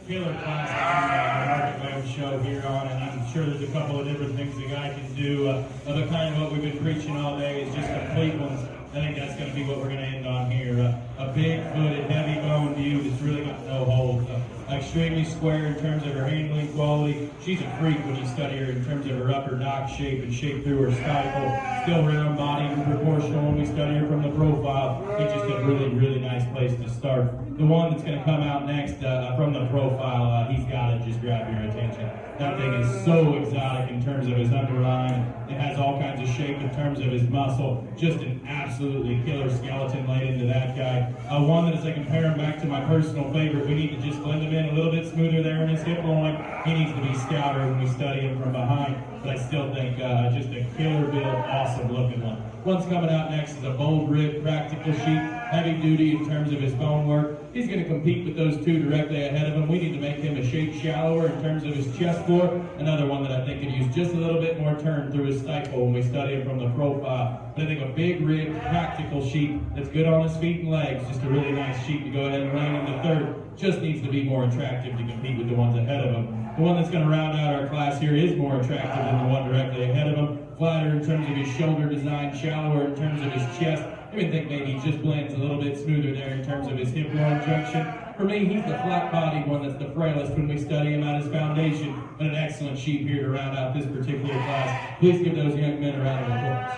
Killer class on the Market Land show here on, and I'm sure there's a couple of different things the guy can do. But kind of what we've been preaching all day is just complete ones. I think that's going to be what we're going to end on here. A big-footed, heavy-boned view that's really got no hold. Extremely square in terms of her handling quality. She's a freak when you study her in terms of her upper knock shape and shape through her stifle. Still round body and proportional when we study her from the profile. It's just a really, really nice place to start. The one that's going to come out next from the profile, he's got to just grab your attention. That thing is so exotic in terms of his underline. It has all kinds of shape in terms of his muscle. Just an absolutely killer skeleton laid into that guy. One that, as I compare him back to my personal favorite, we need to just blend him in a little bit smoother there in his hip loin. He needs to be stouter when we study him from behind. But I still think just a killer build, awesome looking one. One's coming out next is a bold rib, practical sheep, heavy duty in terms of his bone work. He's going to compete with those two directly ahead of him. We need to make him a shade shallower in terms of his chest floor. Another one that I think could use just a little bit more turn through his stifle when we study him from the profile. But I think a big rib, practical sheep that's good on his feet and legs, just a really nice sheep to go ahead and land in the third. Just needs to be more attractive to compete with the ones ahead of him. The one that's going to round out our class here is more attractive than the one directly ahead of him. flatter in terms of his shoulder design, shallower in terms of his chest. I even think maybe he just blends a little bit smoother there in terms of his hip-loin junction. For me, he's the flat-bodied one that's the frailest when we study him at his foundation, and an excellent sheep here to round out this particular class. Please give those young men a round of applause.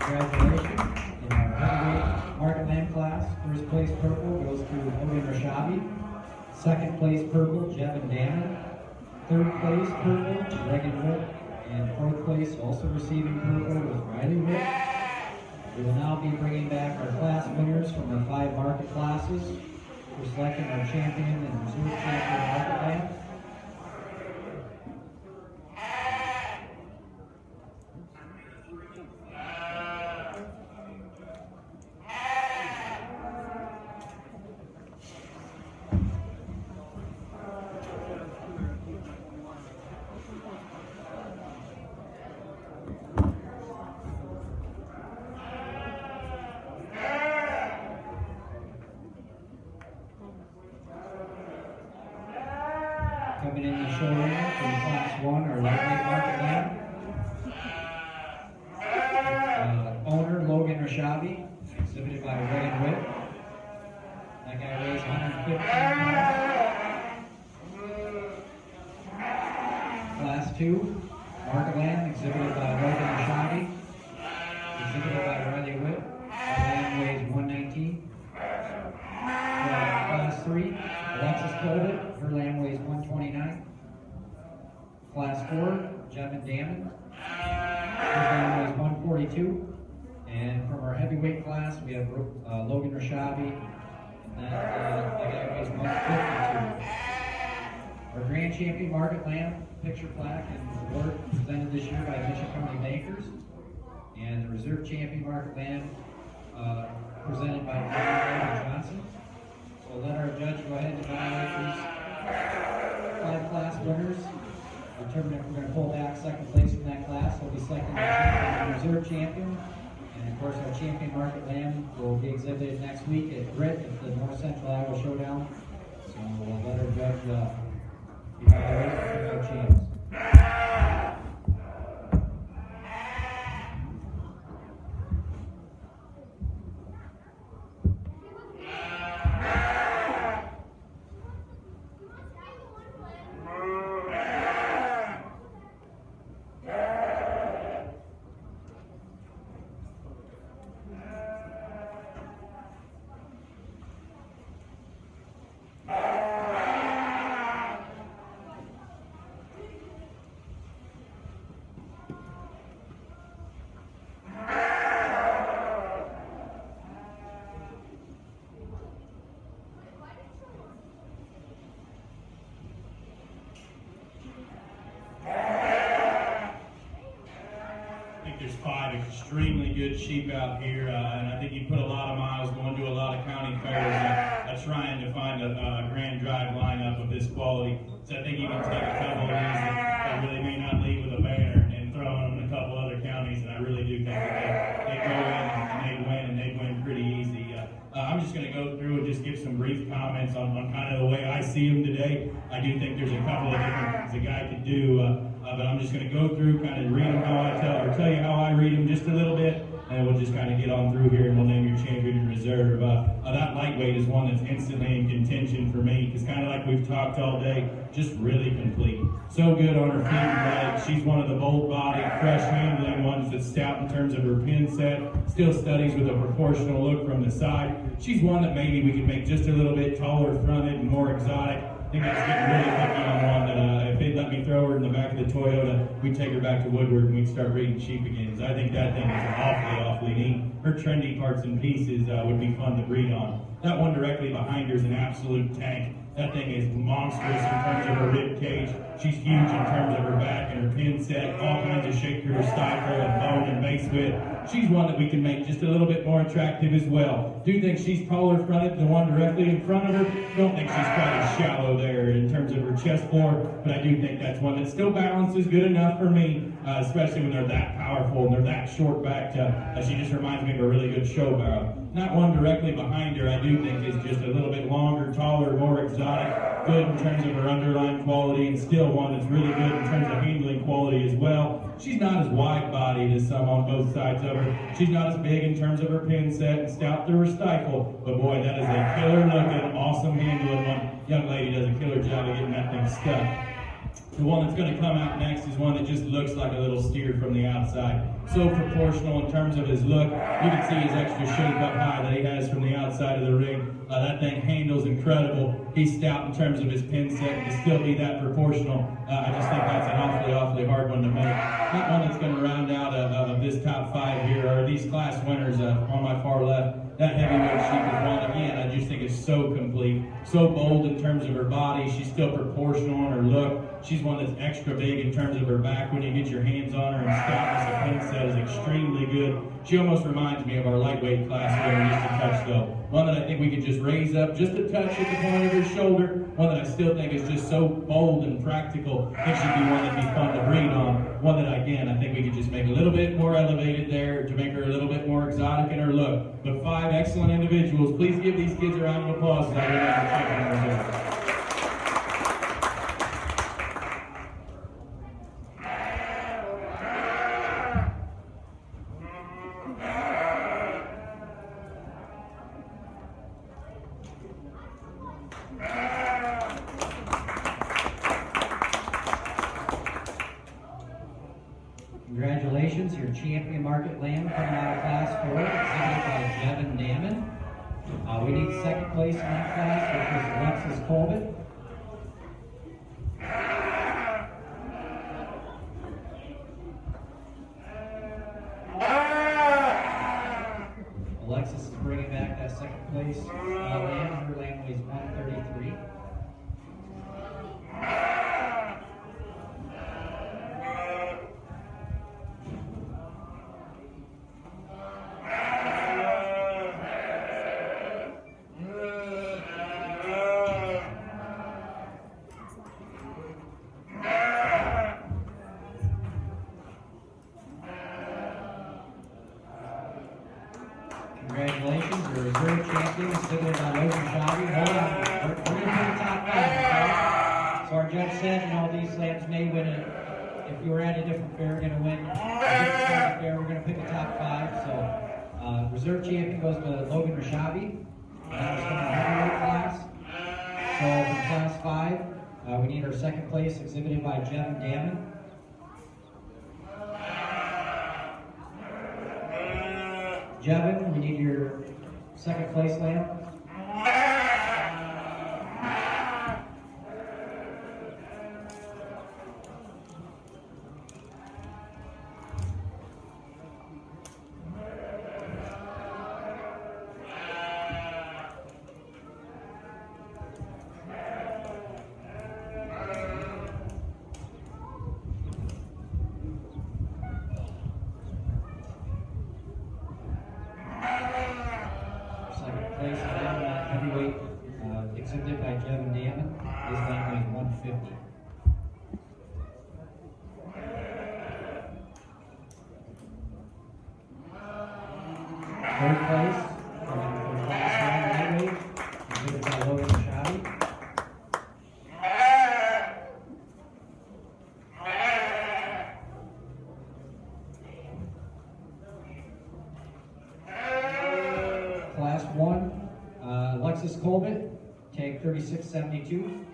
Congratulations. In our heavyweight market land class, first place purple goes to Logan Rashabi. Second place purple, Jevin Damon. Third place purple, Reagan Wood. And fourth place, also receiving purple, was Riley Wood. We will now be bringing back our class winners from our 5 market classes. We're selecting our champion and reserve champion market land. Coming in the showroom from Class 1, our lightweight market land. Owner Logan Rashabi, exhibited by Reagan Witt. That guy weighs 115 pounds. Class 2, market land, exhibited by Logan Rashabi, exhibited by Riley Witt. That land weighs 119. Class 3, Alexis Colbert, her land weighs 129. Class 4, Jevin Damon, his land weighs 142. And from our heavyweight class, we have Logan Rashabi, and that guy weighs 152. Our grand champion market land, picture plaque and award presented this year by Mission County Bankers. And the reserve champion market land presented by David Johnson. So we'll let our judge go ahead and evaluate these 5 class winners. Determine if we're going to pull back second place from that class. We'll be selecting our champion and reserve champion. And of course, our champion market land will be exhibited next week at Grit at the North Central Iowa Showdown. So we'll let our judge evaluate and pick our champs. There's 5 extremely good sheep out here, and I think you put a lot of miles going to a lot of county fairs trying to find a grand drive lineup of this quality. So I think you can take a couple of these that really may not leave with a banner and throw them in a couple other counties, and I really do think that they go in and they win pretty easy. I'm just going to go through and just give some brief comments on kind of the way I see them today. I do think there's a couple of different things a guy could do, but I'm just going to go through, kind of read them how I tell you how I read them just a little bit, and we'll just kind of get on through here and we'll name your champion and reserve. That lightweight is one that's instantly in contention for me, because kind of like we've talked all day, just really complete. So good on her feet and legs. She's one of the bold-bodied, fresh handling ones that's stout in terms of her pin set, still studies with a proportional look from the side. She's one that maybe we could make just a little bit taller fronted and more exotic. I think that's getting really lucky on one that if they'd let me throw her in the back of the Toyota, we'd take her back to Woodward and we'd start breeding sheep again. So I think that thing is awfully neat. Her trendy parts and pieces would be fun to breed on. That one directly behind her is an absolute tank. That thing is monstrous in terms of her rib cage. She's huge in terms of her back and her pin set, all kinds of shaker, stifle, and bone and base width. She's one that we can make just a little bit more attractive as well. Do think she's taller fronted than the one directly in front of her. Don't think she's quite as shallow there in terms of her chest floor, but I do think that's one that still balances good enough for me, especially when they're that powerful and they're that short backed. She just reminds me of a really good show barrel. Not one directly behind her, I do think is just a little bit longer, taller, more exotic. good in terms of her underlying quality, and still one that's really good in terms of handling quality as well. She's not as wide-bodied as some on both sides of her. She's not as big in terms of her pin set and stout through her stifle, but boy, that is a killer-looking, awesome handling one. Young lady does a killer job of getting that thing stuck. The one that's going to come out next is one that just looks like a little steer from the outside. So proportional in terms of his look. You can see his extra shape up high that he has from the outside of the ring. That thing handles incredible. He's stout in terms of his pin set. To still be that proportional, I just think that's an awfully hard one to make. Not one that's going to round out of this top 5 here, or these class winners on my far left. That heavyweight sheep is one, again, I just think is so complete, so bold in terms of her body. She's still proportional in her look. She's one that's extra big in terms of her back when you get your hands on her, and stoutness of pin set is extremely good. She almost reminds me of our lightweight class winner just a touch though. One that I think we could just raise up just a touch at the point of her shoulder. One that I still think is just so bold and practical. I think she'd be one that'd be fun to breed on. One that, again, I think we could just make a little bit more elevated there to make her a little bit more exotic in her look. But 5 excellent individuals. Please give these kids a round of applause as I bring out the champion reserve. Congratulations, your champion Market Lamb coming out of class 4, exhibited by Jevin Damon. We need second place in that class, which was Alexis Colbert. Alexis is bringing back that second place lamb. Her lamb weighs 133. Congratulations, your reserve champion, exhibited by Logan Shabby. Hold on, we're going to put the top 5, okay? So our judge said, you know, these lambs may win it. If you were at a different fair, we're going to win. We're going to pick the top 5. So reserve champion goes to Logan Rashabi. That was from the heavyweight class. So from class 5, we need our second place, exhibited by Jevin Damon. Jevin, we need your second place lamb. Place lamb, heavyweight, exhibited by Jevin Damon. His lamb weighs 150. Third place, for class 1 lightweight, exhibited by Logan Shabby. Class 1, Alexis Colbert, tag 3672.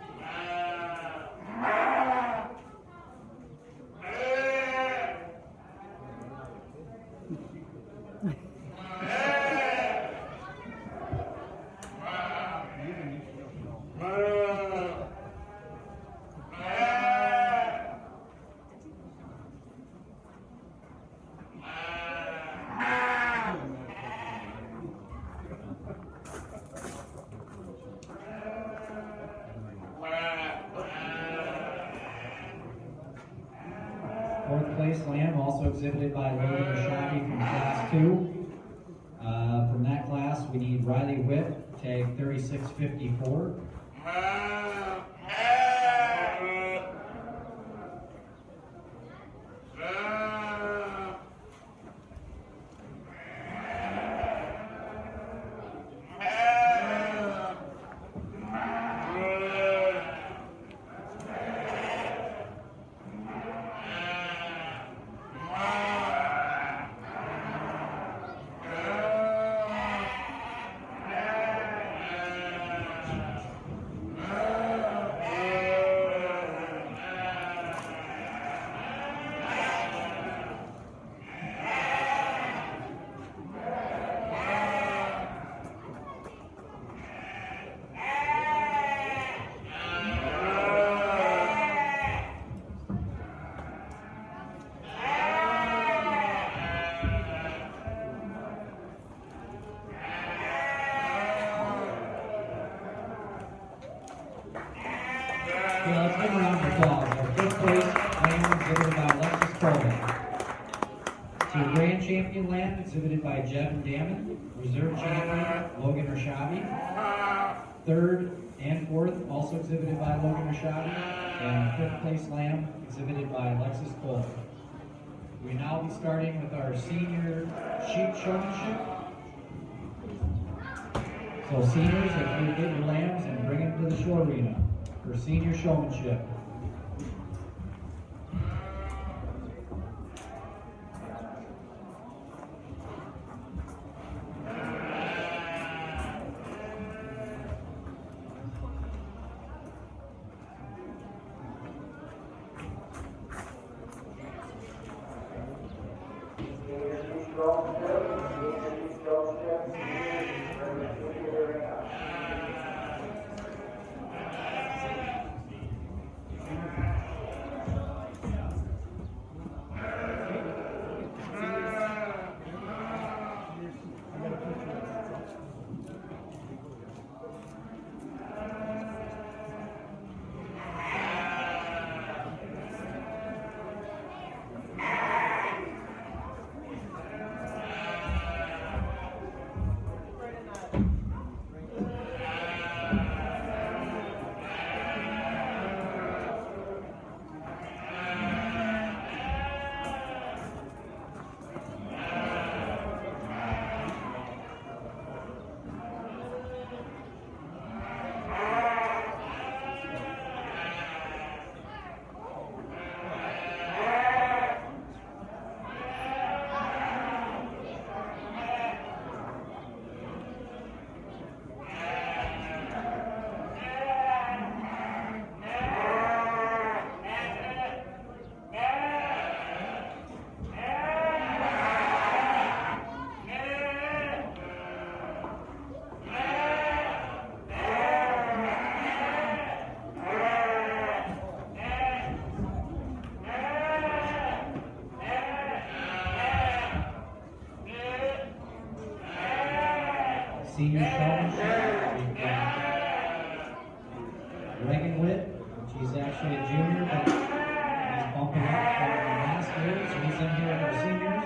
Fourth place lamb, also exhibited by Logan Rashabi from class 2. From that class, we need Riley Whip, tag 3654. So your grand champion lamb exhibited by Jevin Damon, reserve champion Logan Rashabi, third and fourth also exhibited by Logan Rashabi, and fifth place lamb exhibited by Alexis Cole. We now be starting with our senior sheep showmanship. So seniors, if you get your lambs and bring them to the show arena for senior showmanship. Senior showmanship, we've got Reagan Witt. She's actually a junior, but he's bumping up from last year, so he's in here with our seniors.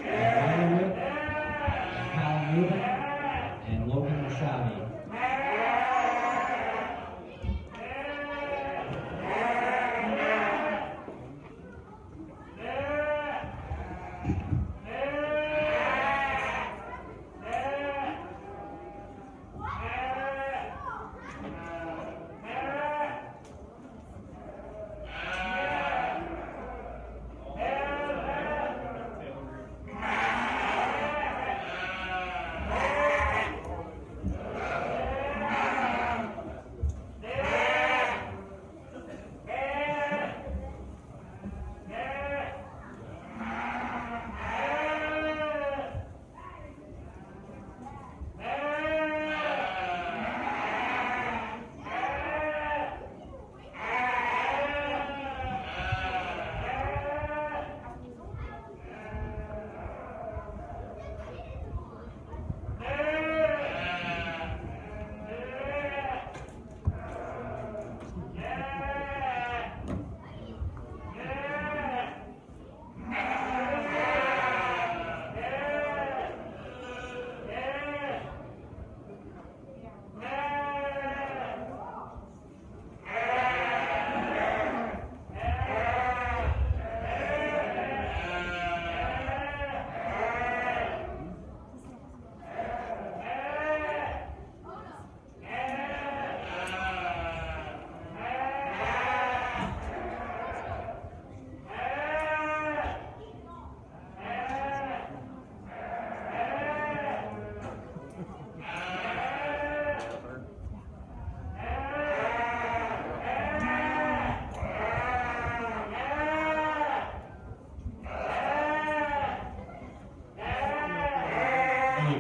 Ryder Witt, Colin Rubin, and Logan Rashabi.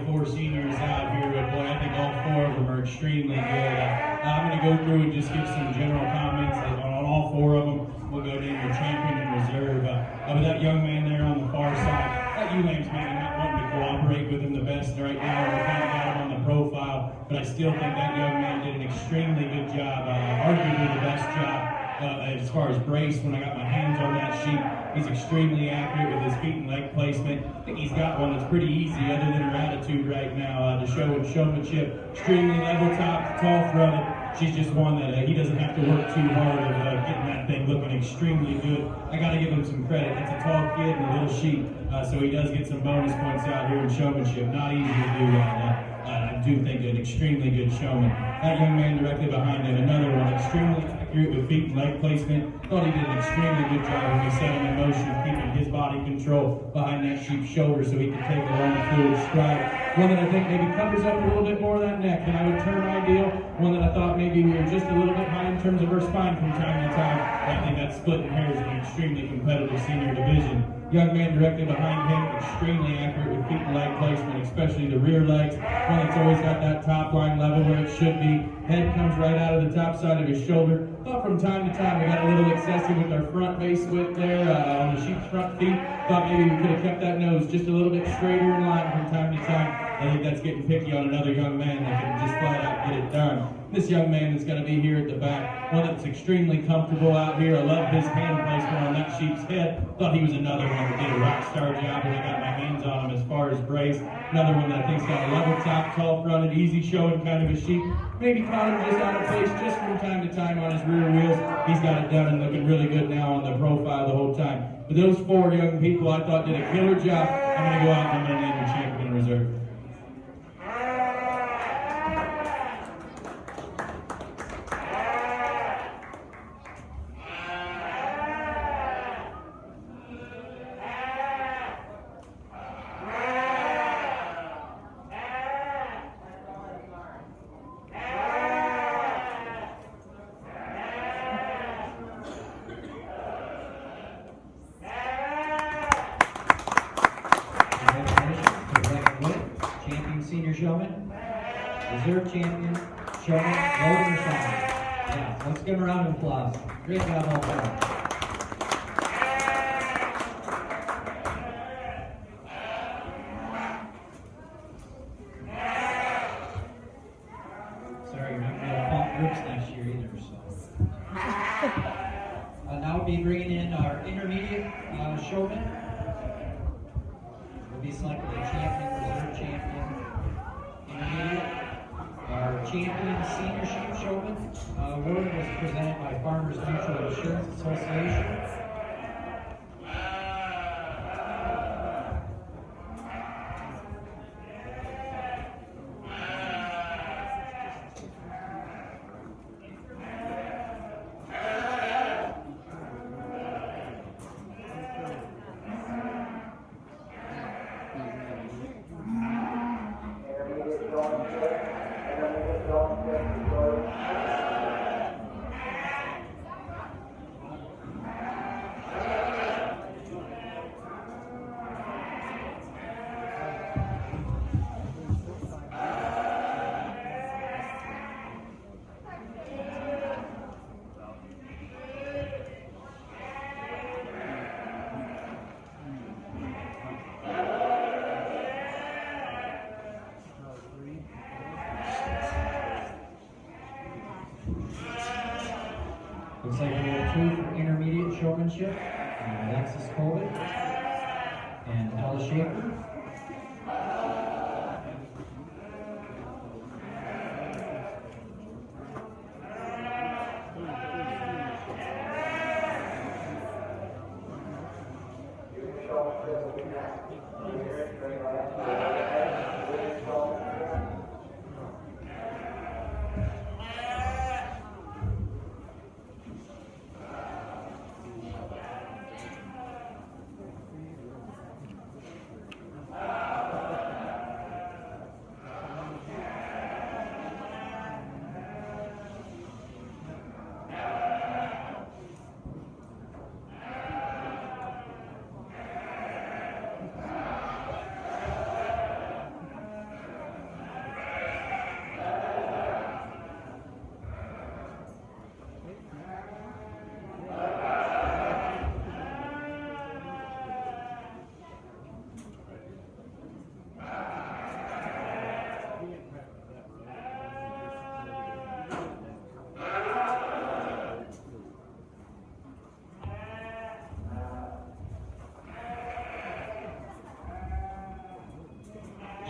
Four seniors out here, but boy, I think all four of them are extremely good. I'm going to go through and just give some general comments on all four of them. We'll go to your champion and reserve. But that young man there on the far side, that ULAM's maybe not wanting to cooperate with him the best right now. We kind of got him on the profile, but I still think that young man did an extremely good job, arguably the best job as far as brace, when I got my hands on that sheep, he's extremely accurate with his feet and leg placement. I think he's got one that's pretty easy other than her attitude right now to show him showmanship. Extremely level top, tall throated. She's just one that he doesn't have to work too hard of getting that thing looking extremely good. I got to give him some credit. It's a tall kid and a little sheep, so he does get some bonus points out here in showmanship. Not easy to do that. I do think an extremely good showman. That young man directly behind him, another one, extremely accurate with feet and leg placement. Thought he did an extremely good job when we set him in motion, keeping his body control behind that sheep's shoulder so he could take a long, fluid stride. One that I think maybe covers up a little bit more of that neck than I would term ideal. One that I thought maybe we were just a little bit high in terms of her spine from time to time. I think that's splitting hairs in an extremely competitive senior division. Young man directly behind him, extremely accurate with feet and leg placement, especially the rear legs. One that's always got that top line level where it should be. Head comes right out of the top side of his shoulder. Thought from time to time we got a little excessive with our front base width there on the sheep's front feet. Thought maybe we could have kept that nose just a little bit straighter in line from time to time. I think that's getting picky on another young man that can just flat out get it done. This young man that's going to be here at the back, one that's extremely comfortable out here. I love his hand placement on that sheep's head. Thought he was another one that did a rock star job when I got my hands on him as far as brace. Another one that I think's got a level top, tall fronted, easy showing kind of a sheep. Maybe caught him just out of place just from time to time on his rear wheels. He's got it done and looking really good now on the profile the whole time. But those four young people I thought did a killer job. I'm going to go out and I'm going to name the champion in reserve. Senior showman, reserve champion, showman, Logan Rashad. Yeah, let's give him a round of applause. Great job all around. Sorry, you're not going to pump groups next year either. So now we'll be bringing in our intermediate showman. We'll be selecting a champion, reserve champion. Our champion senior sheep showman award was presented by Farmers Mutual Insurance Association. Looks like we have two for intermediate showmanship, Alexis Colvin and Ella Schaefer.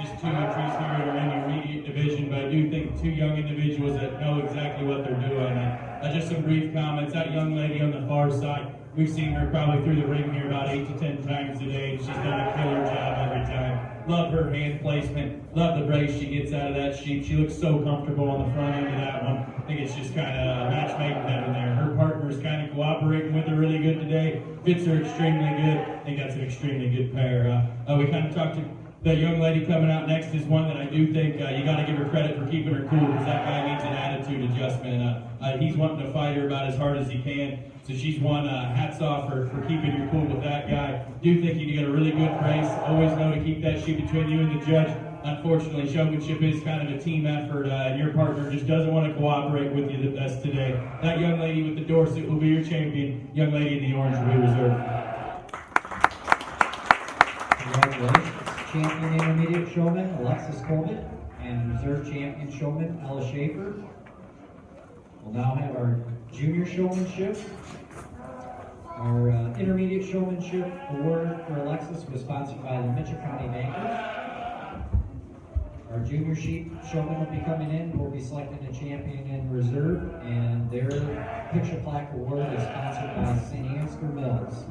just two entries here in our intermediate division, but I do think two young individuals that know exactly what they're doing. Just some brief comments. That young lady on the far side, we've seen her probably through the ring here about 8 to 10 times a day. She's done a killer job every time. Love her hand placement. Love the brace she gets out of that sheep. She looks so comfortable on the front end of that one. I think it's just kind of a match made in heaven there. Her partner's kind of cooperating with her really good today. Fits her extremely good. I think that's an extremely good pair. We kind of talked to the young lady coming out next is one that I do think you got to give her credit for keeping her cool, because that guy needs an attitude adjustment. He's wanting to fight her about as hard as he can. So she's one, hats off for keeping your cool with that guy. Do think you got a really good race. Always know to keep that sheep between you and the judge. Unfortunately, showmanship is kind of a team effort, and your partner just doesn't want to cooperate with you the best today. That young lady with the Dorset will be your champion. Young lady in the orange will be reserved. Congratulations. Champion intermediate showman Alexis Coleman and reserve champion showman Ella Schaefer. We'll now have our junior showmanship. Our intermediate showmanship award for Alexis was sponsored by the Mitchell County Bankers. Our junior sheep showman will be coming in. We'll be selecting a champion in reserve, and their picture plaque award is sponsored by St. Ansgar Mills.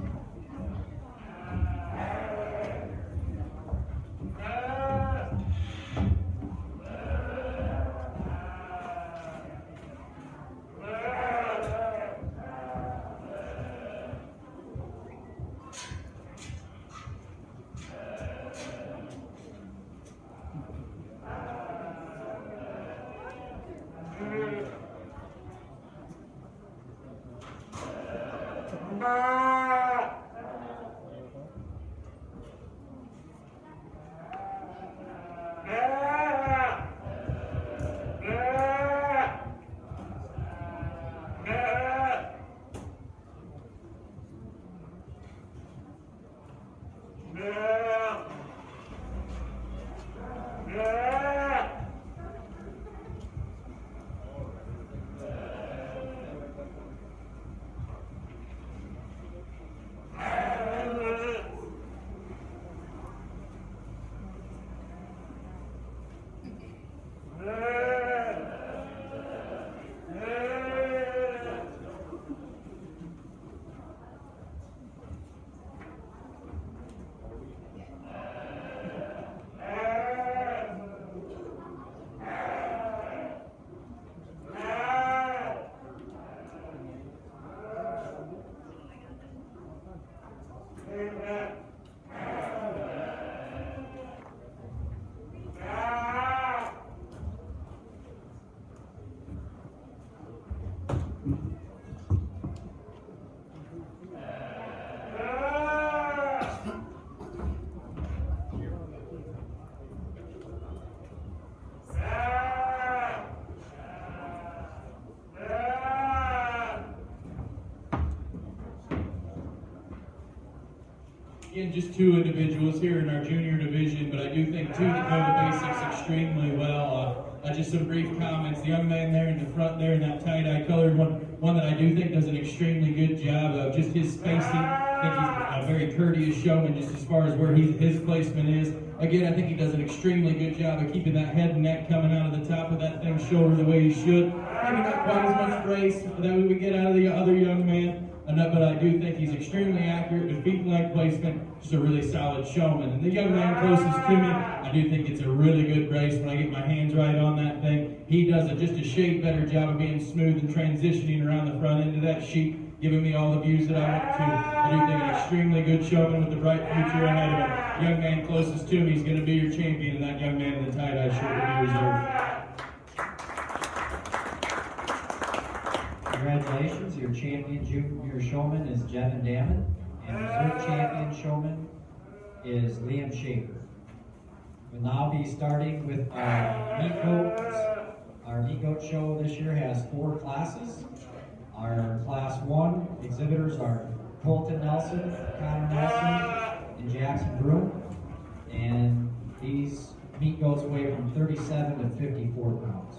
Again, just two individuals here in our junior division, but I do think two that know the basics extremely well. Just some brief comments. The young man there in the front there in that tie-dye colored one that I do think does an extremely good job of just his spacing. I think he's a very courteous showman just as far as where his placement is. Again, I think he does an extremely good job of keeping that head and neck coming out of the top of that thing's shoulder the way he should. Maybe not quite as much brace that we would get out of the other young man. But I do think he's extremely accurate with feet and leg placement, just a really solid showman. And the young man closest to me, I do think it's a really good race when I get my hands right on that thing. He does just a shade better job of being smooth and transitioning around the front end of that sheep, giving me all the views that I want to. I do think an extremely good showman with the bright future ahead of him. Young man closest to me is going to be your champion, and that young man in the tie-dye shirt will be reserved. Congratulations, your champion junior showman is Jevin Damon, and reserve champion showman is Liam Schaefer. We'll now be starting with our meat goats. Our meat goat show this year has 4 classes. Our class 1 exhibitors are Colton Nelson, Connor Nelson, and Jackson Broom. And these meat goats weigh from 37 to 54 pounds.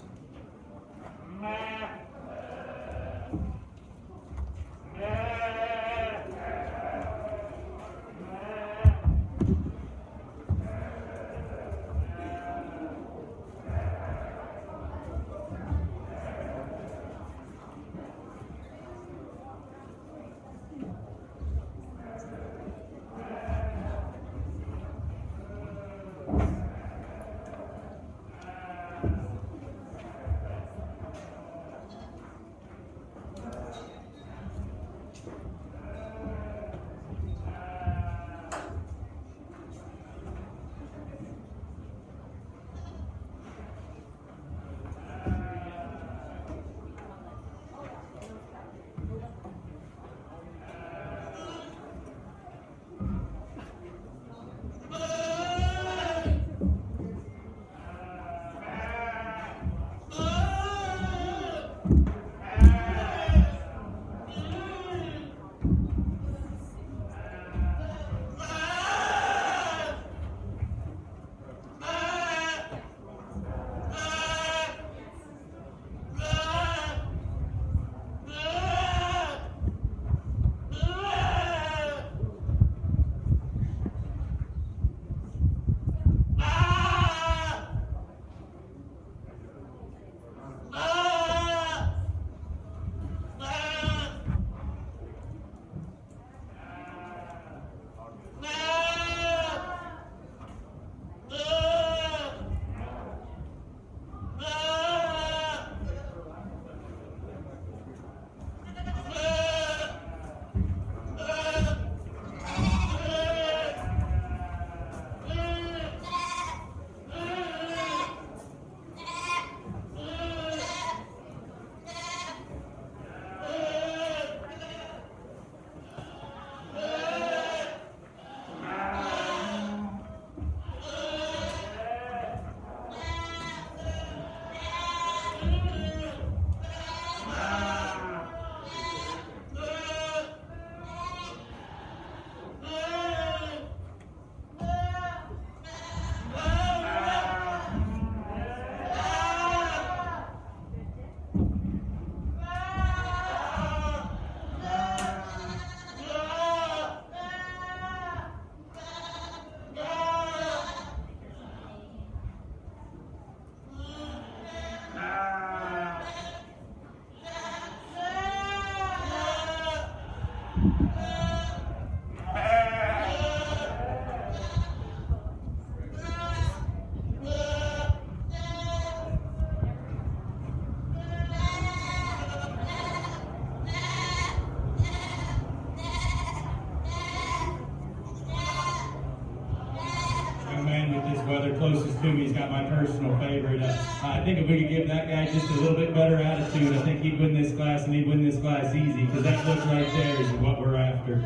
Weather, closest to me, he's got my personal favorite. I think if we could give that guy just a little bit better attitude, I think he'd win this class, and he'd win this class easy, because that look right there is what we're after.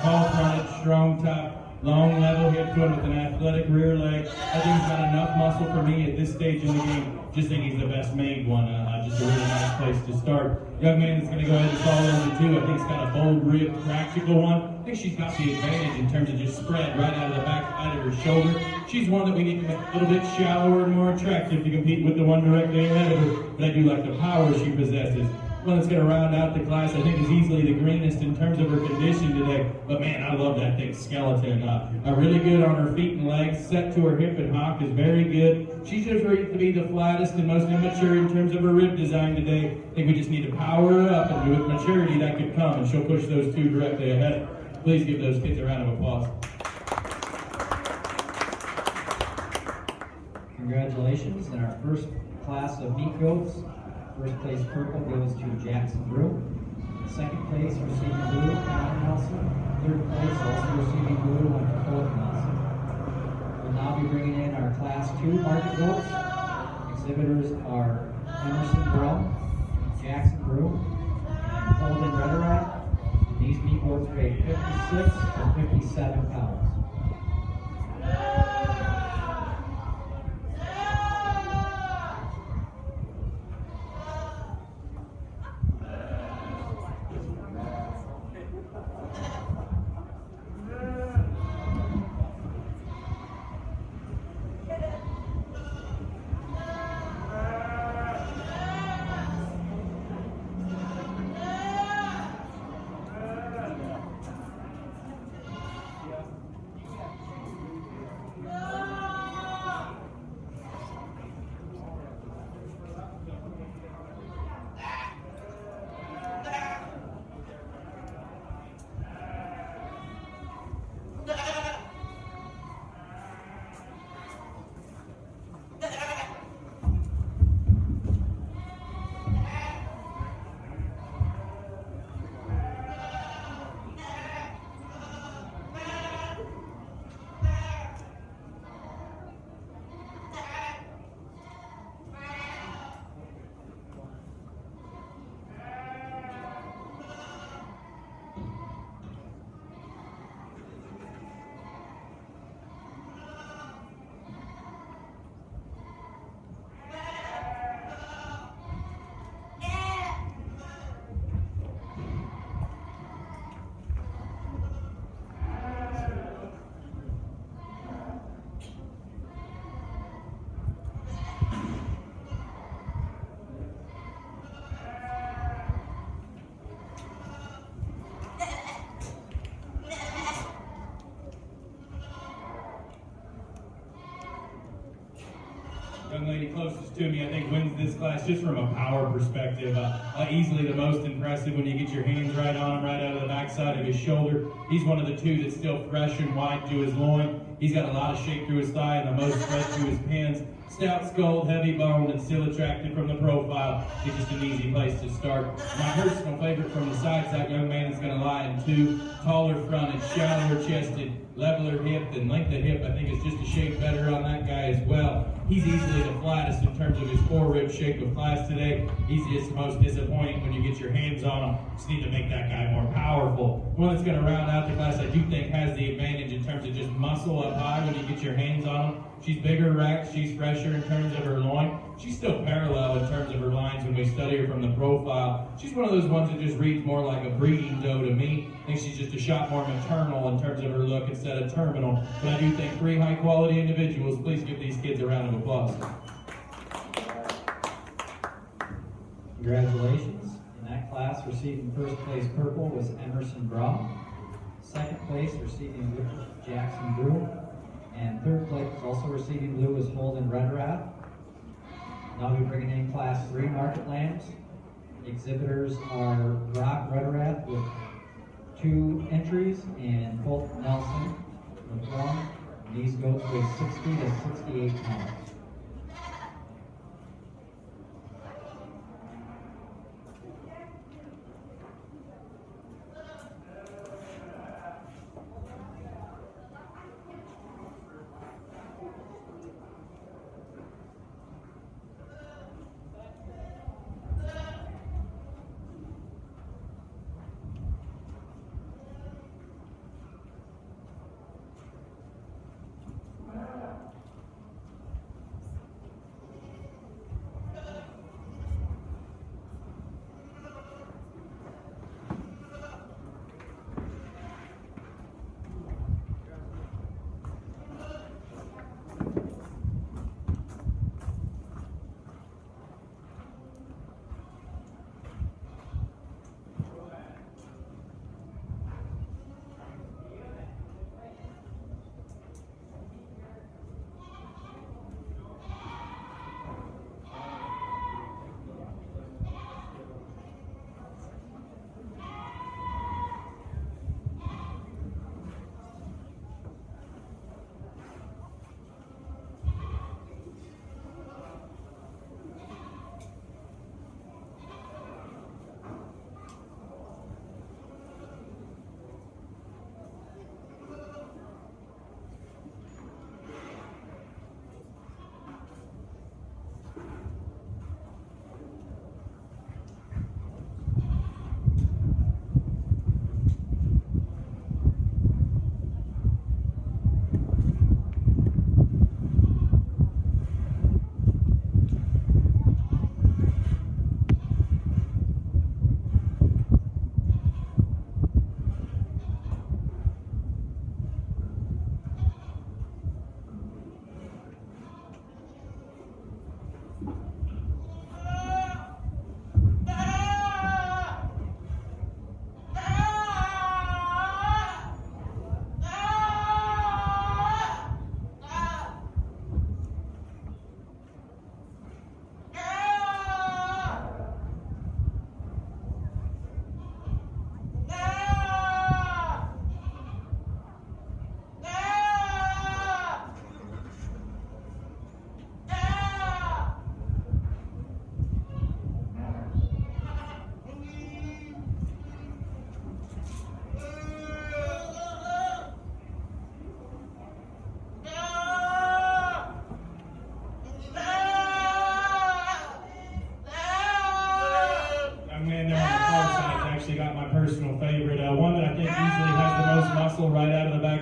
Tall fronted, strong top, long level hip to him with an athletic rear leg. I think he's got enough muscle for me at this stage in the game. Just think he's the best made one. Just a really nice place to start. Young man that's going to go ahead and fall into two. I think he's got a bold ribbed, practical one. I think she's got the advantage in terms of just spread right out of the back side of her shoulder. She's one that we need to make a little bit shallower and more attractive to compete with the one directly ahead of her. But I do like the power she possesses. One that's going to round out the class, I think, is easily the greenest in terms of her condition today. But man, I love that thing, skeleton. Really good on her feet and legs, set to her hip and hock is very good. She's just ready to be the flattest and most immature in terms of her rib design today. I think we just need to power her up, and with maturity that could come, and she'll push those two directly ahead. Please give those kids a round of applause. Congratulations. In our first class of meat goats, first place purple goes to Jackson Brew. Second place receiving blue, Connor Nelson. Third place also receiving blue, went to Philip Nelson. We'll now be bringing in our class 2 market goats. Exhibitors are Emerson Brown, Jackson Brew, and Holden Rederat. These meat goats weigh 56 and 57 pounds. Young lady closest to me, I think, wins this class just from a power perspective. Easily the most impressive when you get your hands right on him, right out of the backside of his shoulder. He's one of the two that's still fresh and wide to his loin. He's got a lot of shape through his thigh and the most spread to his pins. Stout skulled, heavy boned, and still attractive from the profile. It's just an easy place to start. My personal favorite from the sides, that young man is going to lie in two. Taller fronted, shallower chested, leveler hip, and length of hip I think is just a shade better on that guy as well. He's easily the flattest in terms of his four-rib shape of class today. He's just the most disappointing when you get your hands on him. Just need to make that guy more powerful. One that's going to round out the class I do think has the advantage in terms of just muscle up high when you get your hands on him. She's bigger racked, she's fresher in terms of her loin. She's still parallel in terms of her lines when we study her from the profile. She's one of those ones that just reads more like a breeding doe to me. I think she's just a shot more maternal in terms of her look instead of terminal. But I do think three high quality individuals. Please give these kids a round of applause. Congratulations. In that class, receiving first place purple was Emerson Brown. Second place receiving blue was Jackson Brew. And third place also receiving blue was Holden Rederat. Now we're bringing in class 3 market lambs. Exhibitors are Brock Rederat with 2 entries and Colt Nelson with 1. These goats weigh 60 to 68 pounds.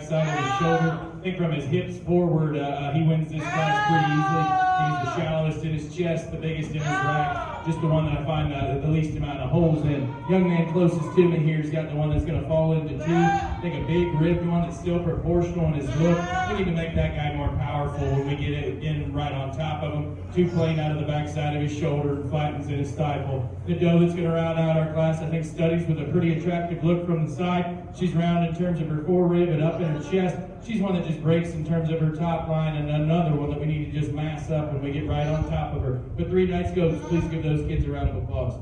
backside of his shoulder. I think from his hips forward, he wins this class pretty easily. He's the shallowest in his chest, the biggest in his rack, just the one that I find the least amount of holes in. Young man closest to me here has got the one that's going to fall into two. I think a big ribbed one that's still proportional in his look. We need to make that guy more powerful when we get it in right on top of him. Two playing out of the backside of his shoulder and flattens in his stifle. The doe that's going to round out our class, I think, studies with a pretty attractive look from the side. She's round in terms of her forerib and up in her chest. She's one that just breaks in terms of her top line, and another one that we need to just mass up when we get right on top of her. But 3 nice goats. Please give those kids a round of applause.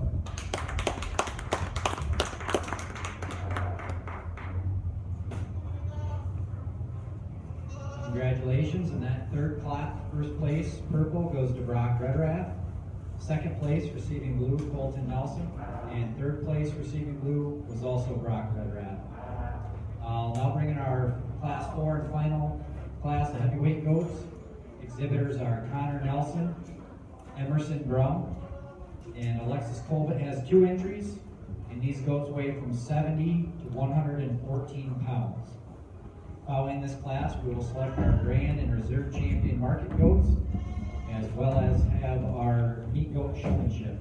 Congratulations, and that first place purple goes to Brock Redrath. Second place receiving blue, Colton Nelson, and third place receiving blue was also Brock Redrath. I'll now bring in our class 4 and final class of heavyweight goats. Exhibitors are Connor Nelson, Emerson Brum, and Alexis Colbert has 2 entries, and these goats weigh from 70 to 114 pounds. Following this class, we will select our grand and reserve champion market goats, as well as have our meat goat showmanship.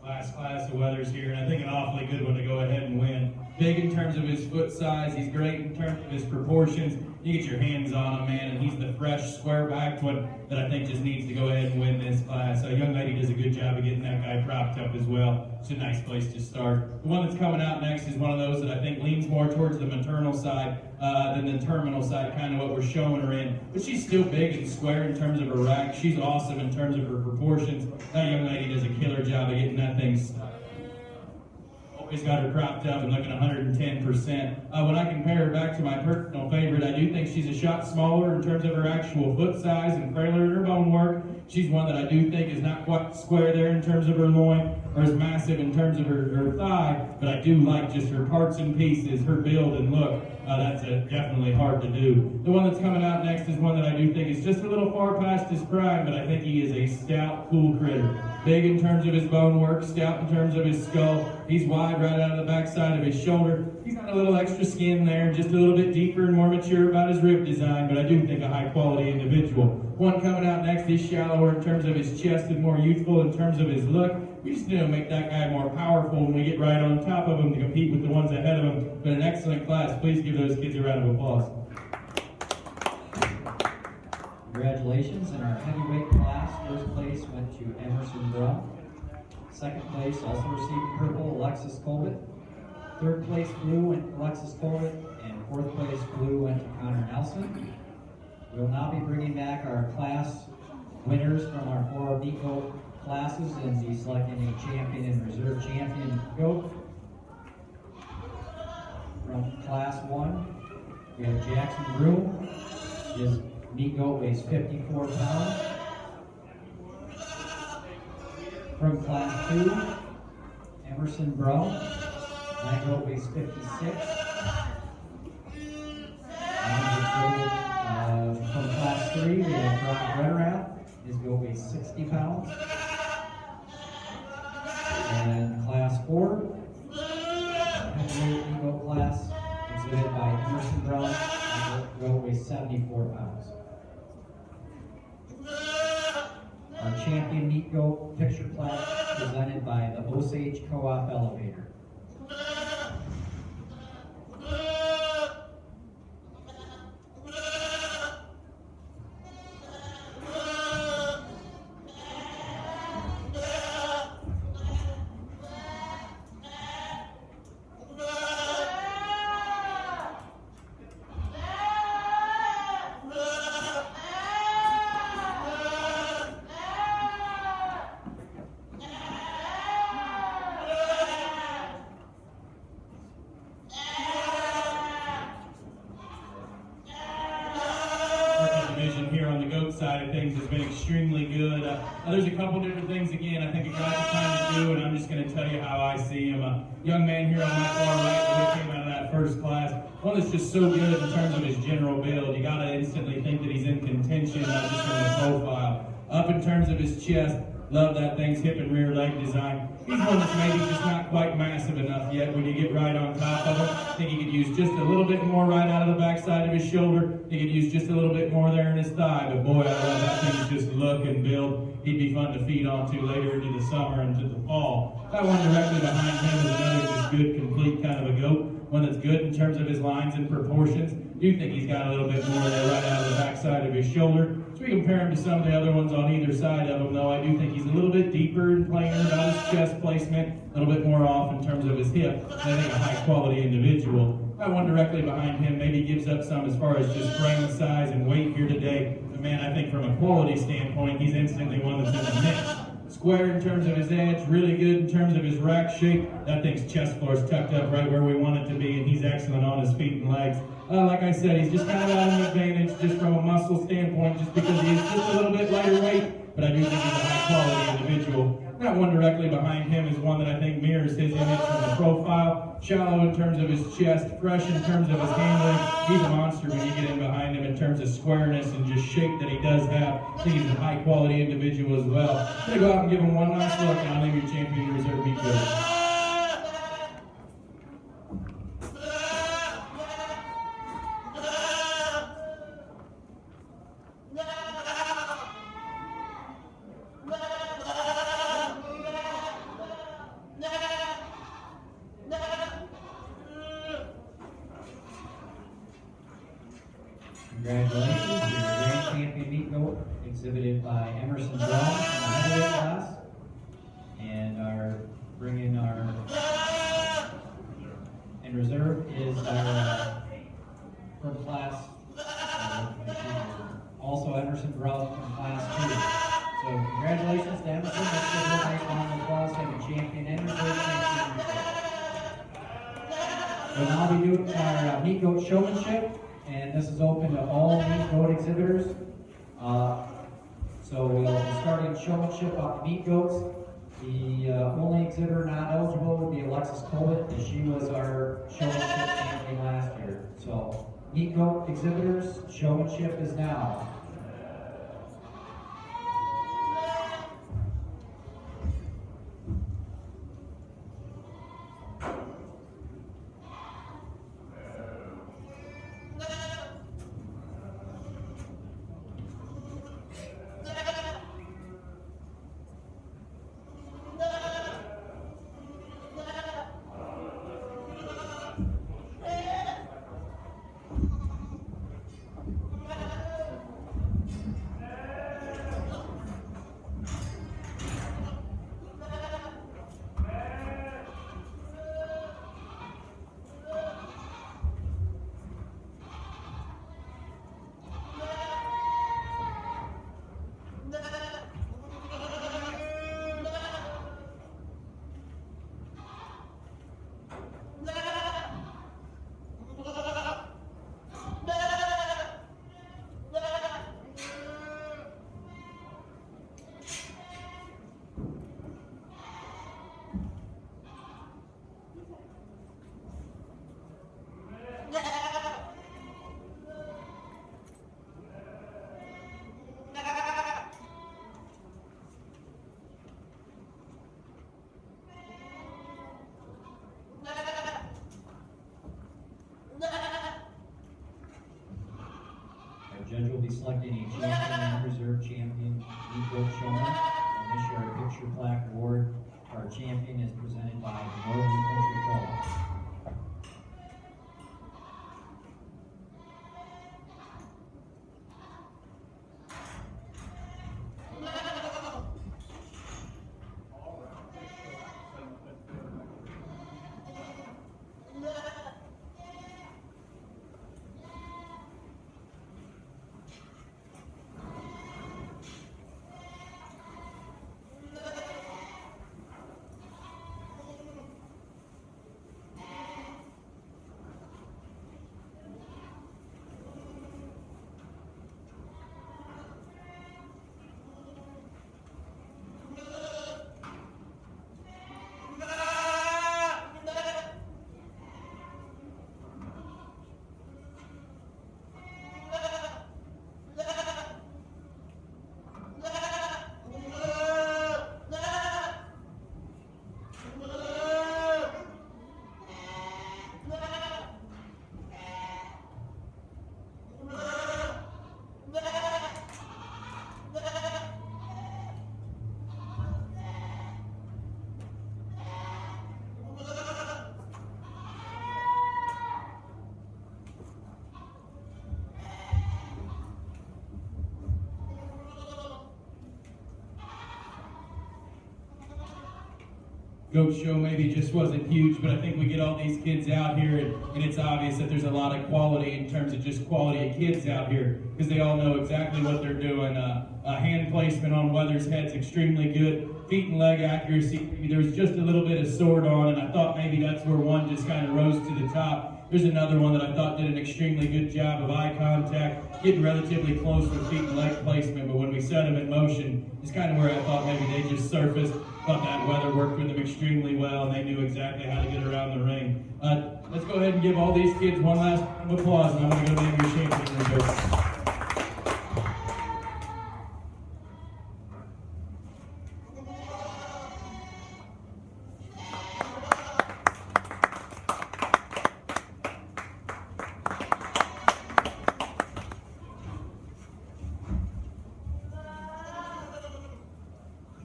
Last class of Weathers here, and I think an awfully good one to go ahead and win. Big in terms of his foot size, he's great in terms of his proportions. You get your hands on him, man, and he's the fresh, square-backed one that I think just needs to go ahead and win this class. A young lady does a good job of getting that guy propped up as well. It's a nice place to start. The one that's coming out next is one of those that I think leans more towards the maternal side than the terminal side, kind of what we're showing her in. But she's still big and square in terms of her rack. She's awesome in terms of her proportions. That young lady does a killer job of getting that thing stuck. Always got her cropped up and looking 110%. When I compare her back to my personal favorite, I do think she's a shot smaller in terms of her actual foot size and frailer in her bone work. She's one that I do think is not quite square there in terms of her loin, or as massive in terms of her thigh, but I do like just her parts and pieces, her build and look. That's definitely hard to do. The one that's coming out next is one that I do think is just a little far past his prime, but I think he is a stout, cool critter. Big in terms of his bone work, stout in terms of his skull. He's wide right out of the backside of his shoulder. He's got a little extra skin there, just a little bit deeper and more mature about his rib design, but I do think a high quality individual. One coming out next, he's shallower in terms of his chest and more youthful in terms of his look. We just need to make that guy more powerful when we get right on top of him to compete with the ones ahead of him. But an excellent class. Please give those kids a round of applause. Congratulations. In our heavyweight class, first place went to Emerson Brown. Second place, also receiving purple, Alexis Colbert. Third place, blue, went to Alexis Colbert. And fourth place, blue, went to Connor Nelson. We'll now be bringing back our class winners from our 4 meat goat classes and be selecting a champion and reserve champion goat. From class 1, we have Jackson Broom. His meat goat weighs 54 pounds. From class 2, Emerson Brown. That goat weighs 56. And from class 3, we have Brock Rederath. His goat weighs 60 pounds. And class 4, heavyweight meat goat class, exhibited by Emerson Brown. His goat weighs 74 pounds. Our champion meat goat picture plaque presented by the Osage Co-op Elevator. Here on the goat side of things has been extremely good. There's a couple different things, again, I think a guy's trying to do, and I'm just going to tell you how I see him. A young man here on my far right who came out of that first class, one that's just so good in terms of his general build. You got to instantly think that he's in contention, not just from the profile. Up in terms of his chest, love that thing's hip and rear leg design. He's one that's maybe just not quite massive enough yet. When you get right on top of him, I think he could use just a little bit more right out of the backside of his shoulder. He could use just a little bit more there in his thigh. But boy, I love that thing's just look and build. He'd be fun to feed onto later into the summer and into the fall. That one directly behind him is another just good, complete kind of a goat. One that's good in terms of his lines and proportions. Do think he's got a little bit more there right out of the backside of his shoulder. As we compare him to some of the other ones on either side of him, though, I do think he's a little bit deeper and plainer about his chest placement, a little bit more off in terms of his hip. And I think a high-quality individual. That one directly behind him maybe gives up some as far as just frame size and weight here today. But man, I think from a quality standpoint, he's instantly one that's in the mix. Square in terms of his edge, really good in terms of his rack shape. That thing's chest floor is tucked up right where we want it to be, and he's excellent on his feet and legs. Like I said, he's just kind of at an advantage just from a muscle standpoint, just because he is just a little bit lighter weight, but I do think he's a high-quality individual. That one directly behind him is one that I think mirrors his image from the profile. Shallow in terms of his chest, fresh in terms of his handling. He's a monster when you get in behind him in terms of squareness and just shape that he does have. I think he's a high-quality individual as well. I'm going to go out and give him one last look, and I'll name your champion reserve meat goat. Congratulations, your grand champion meat goat, exhibited by Emerson Brown in the heavyweight class. And in reserve is our from class, also Emerson Brown from class 2. So congratulations to Emerson. Let's give a nice round of applause to the champion and reserve champion. We'll now be doing our meat goat showmanship. And this is open to all meat goat exhibitors. So we'll be starting showmanship on the meat goats. The only exhibitor not eligible would be Alexis Colbert, as she was our showmanship champion last year. So meat goat exhibitors, showmanship is now. The judge will be selecting a champion and reserve champion, meat goat showman. And this year, our picture plaque award for our champion is presented by the Northern Country Club. Goat show maybe just wasn't huge, but I think we get all these kids out here, and it's obvious that there's a lot of quality in terms of just quality of kids out here, because they all know exactly what they're doing. Hand placement on Weather's head's extremely good. Feet and leg accuracy, maybe there was just a little bit of sword on, and I thought maybe that's where one just kind of rose to the top. There's another one that I thought did an extremely good job of eye contact, getting relatively close with feet and leg placement, but when we set them in motion, it's kind of where I thought maybe they just surfaced. Thought that Weather worked with them extremely well, and they knew exactly how to get around the ring. Let's go ahead and give all these kids one last round of applause, and I'm going to go name your champion reserve.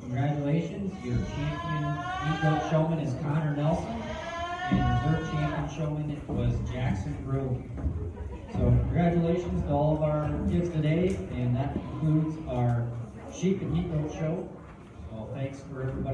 Congratulations, your champion meat goat showman is Connor Nelson, and reserve champion showman was Jackson Brew. So congratulations to all of our kids today, and that concludes our sheep and meat goat show. Well, thanks for everybody.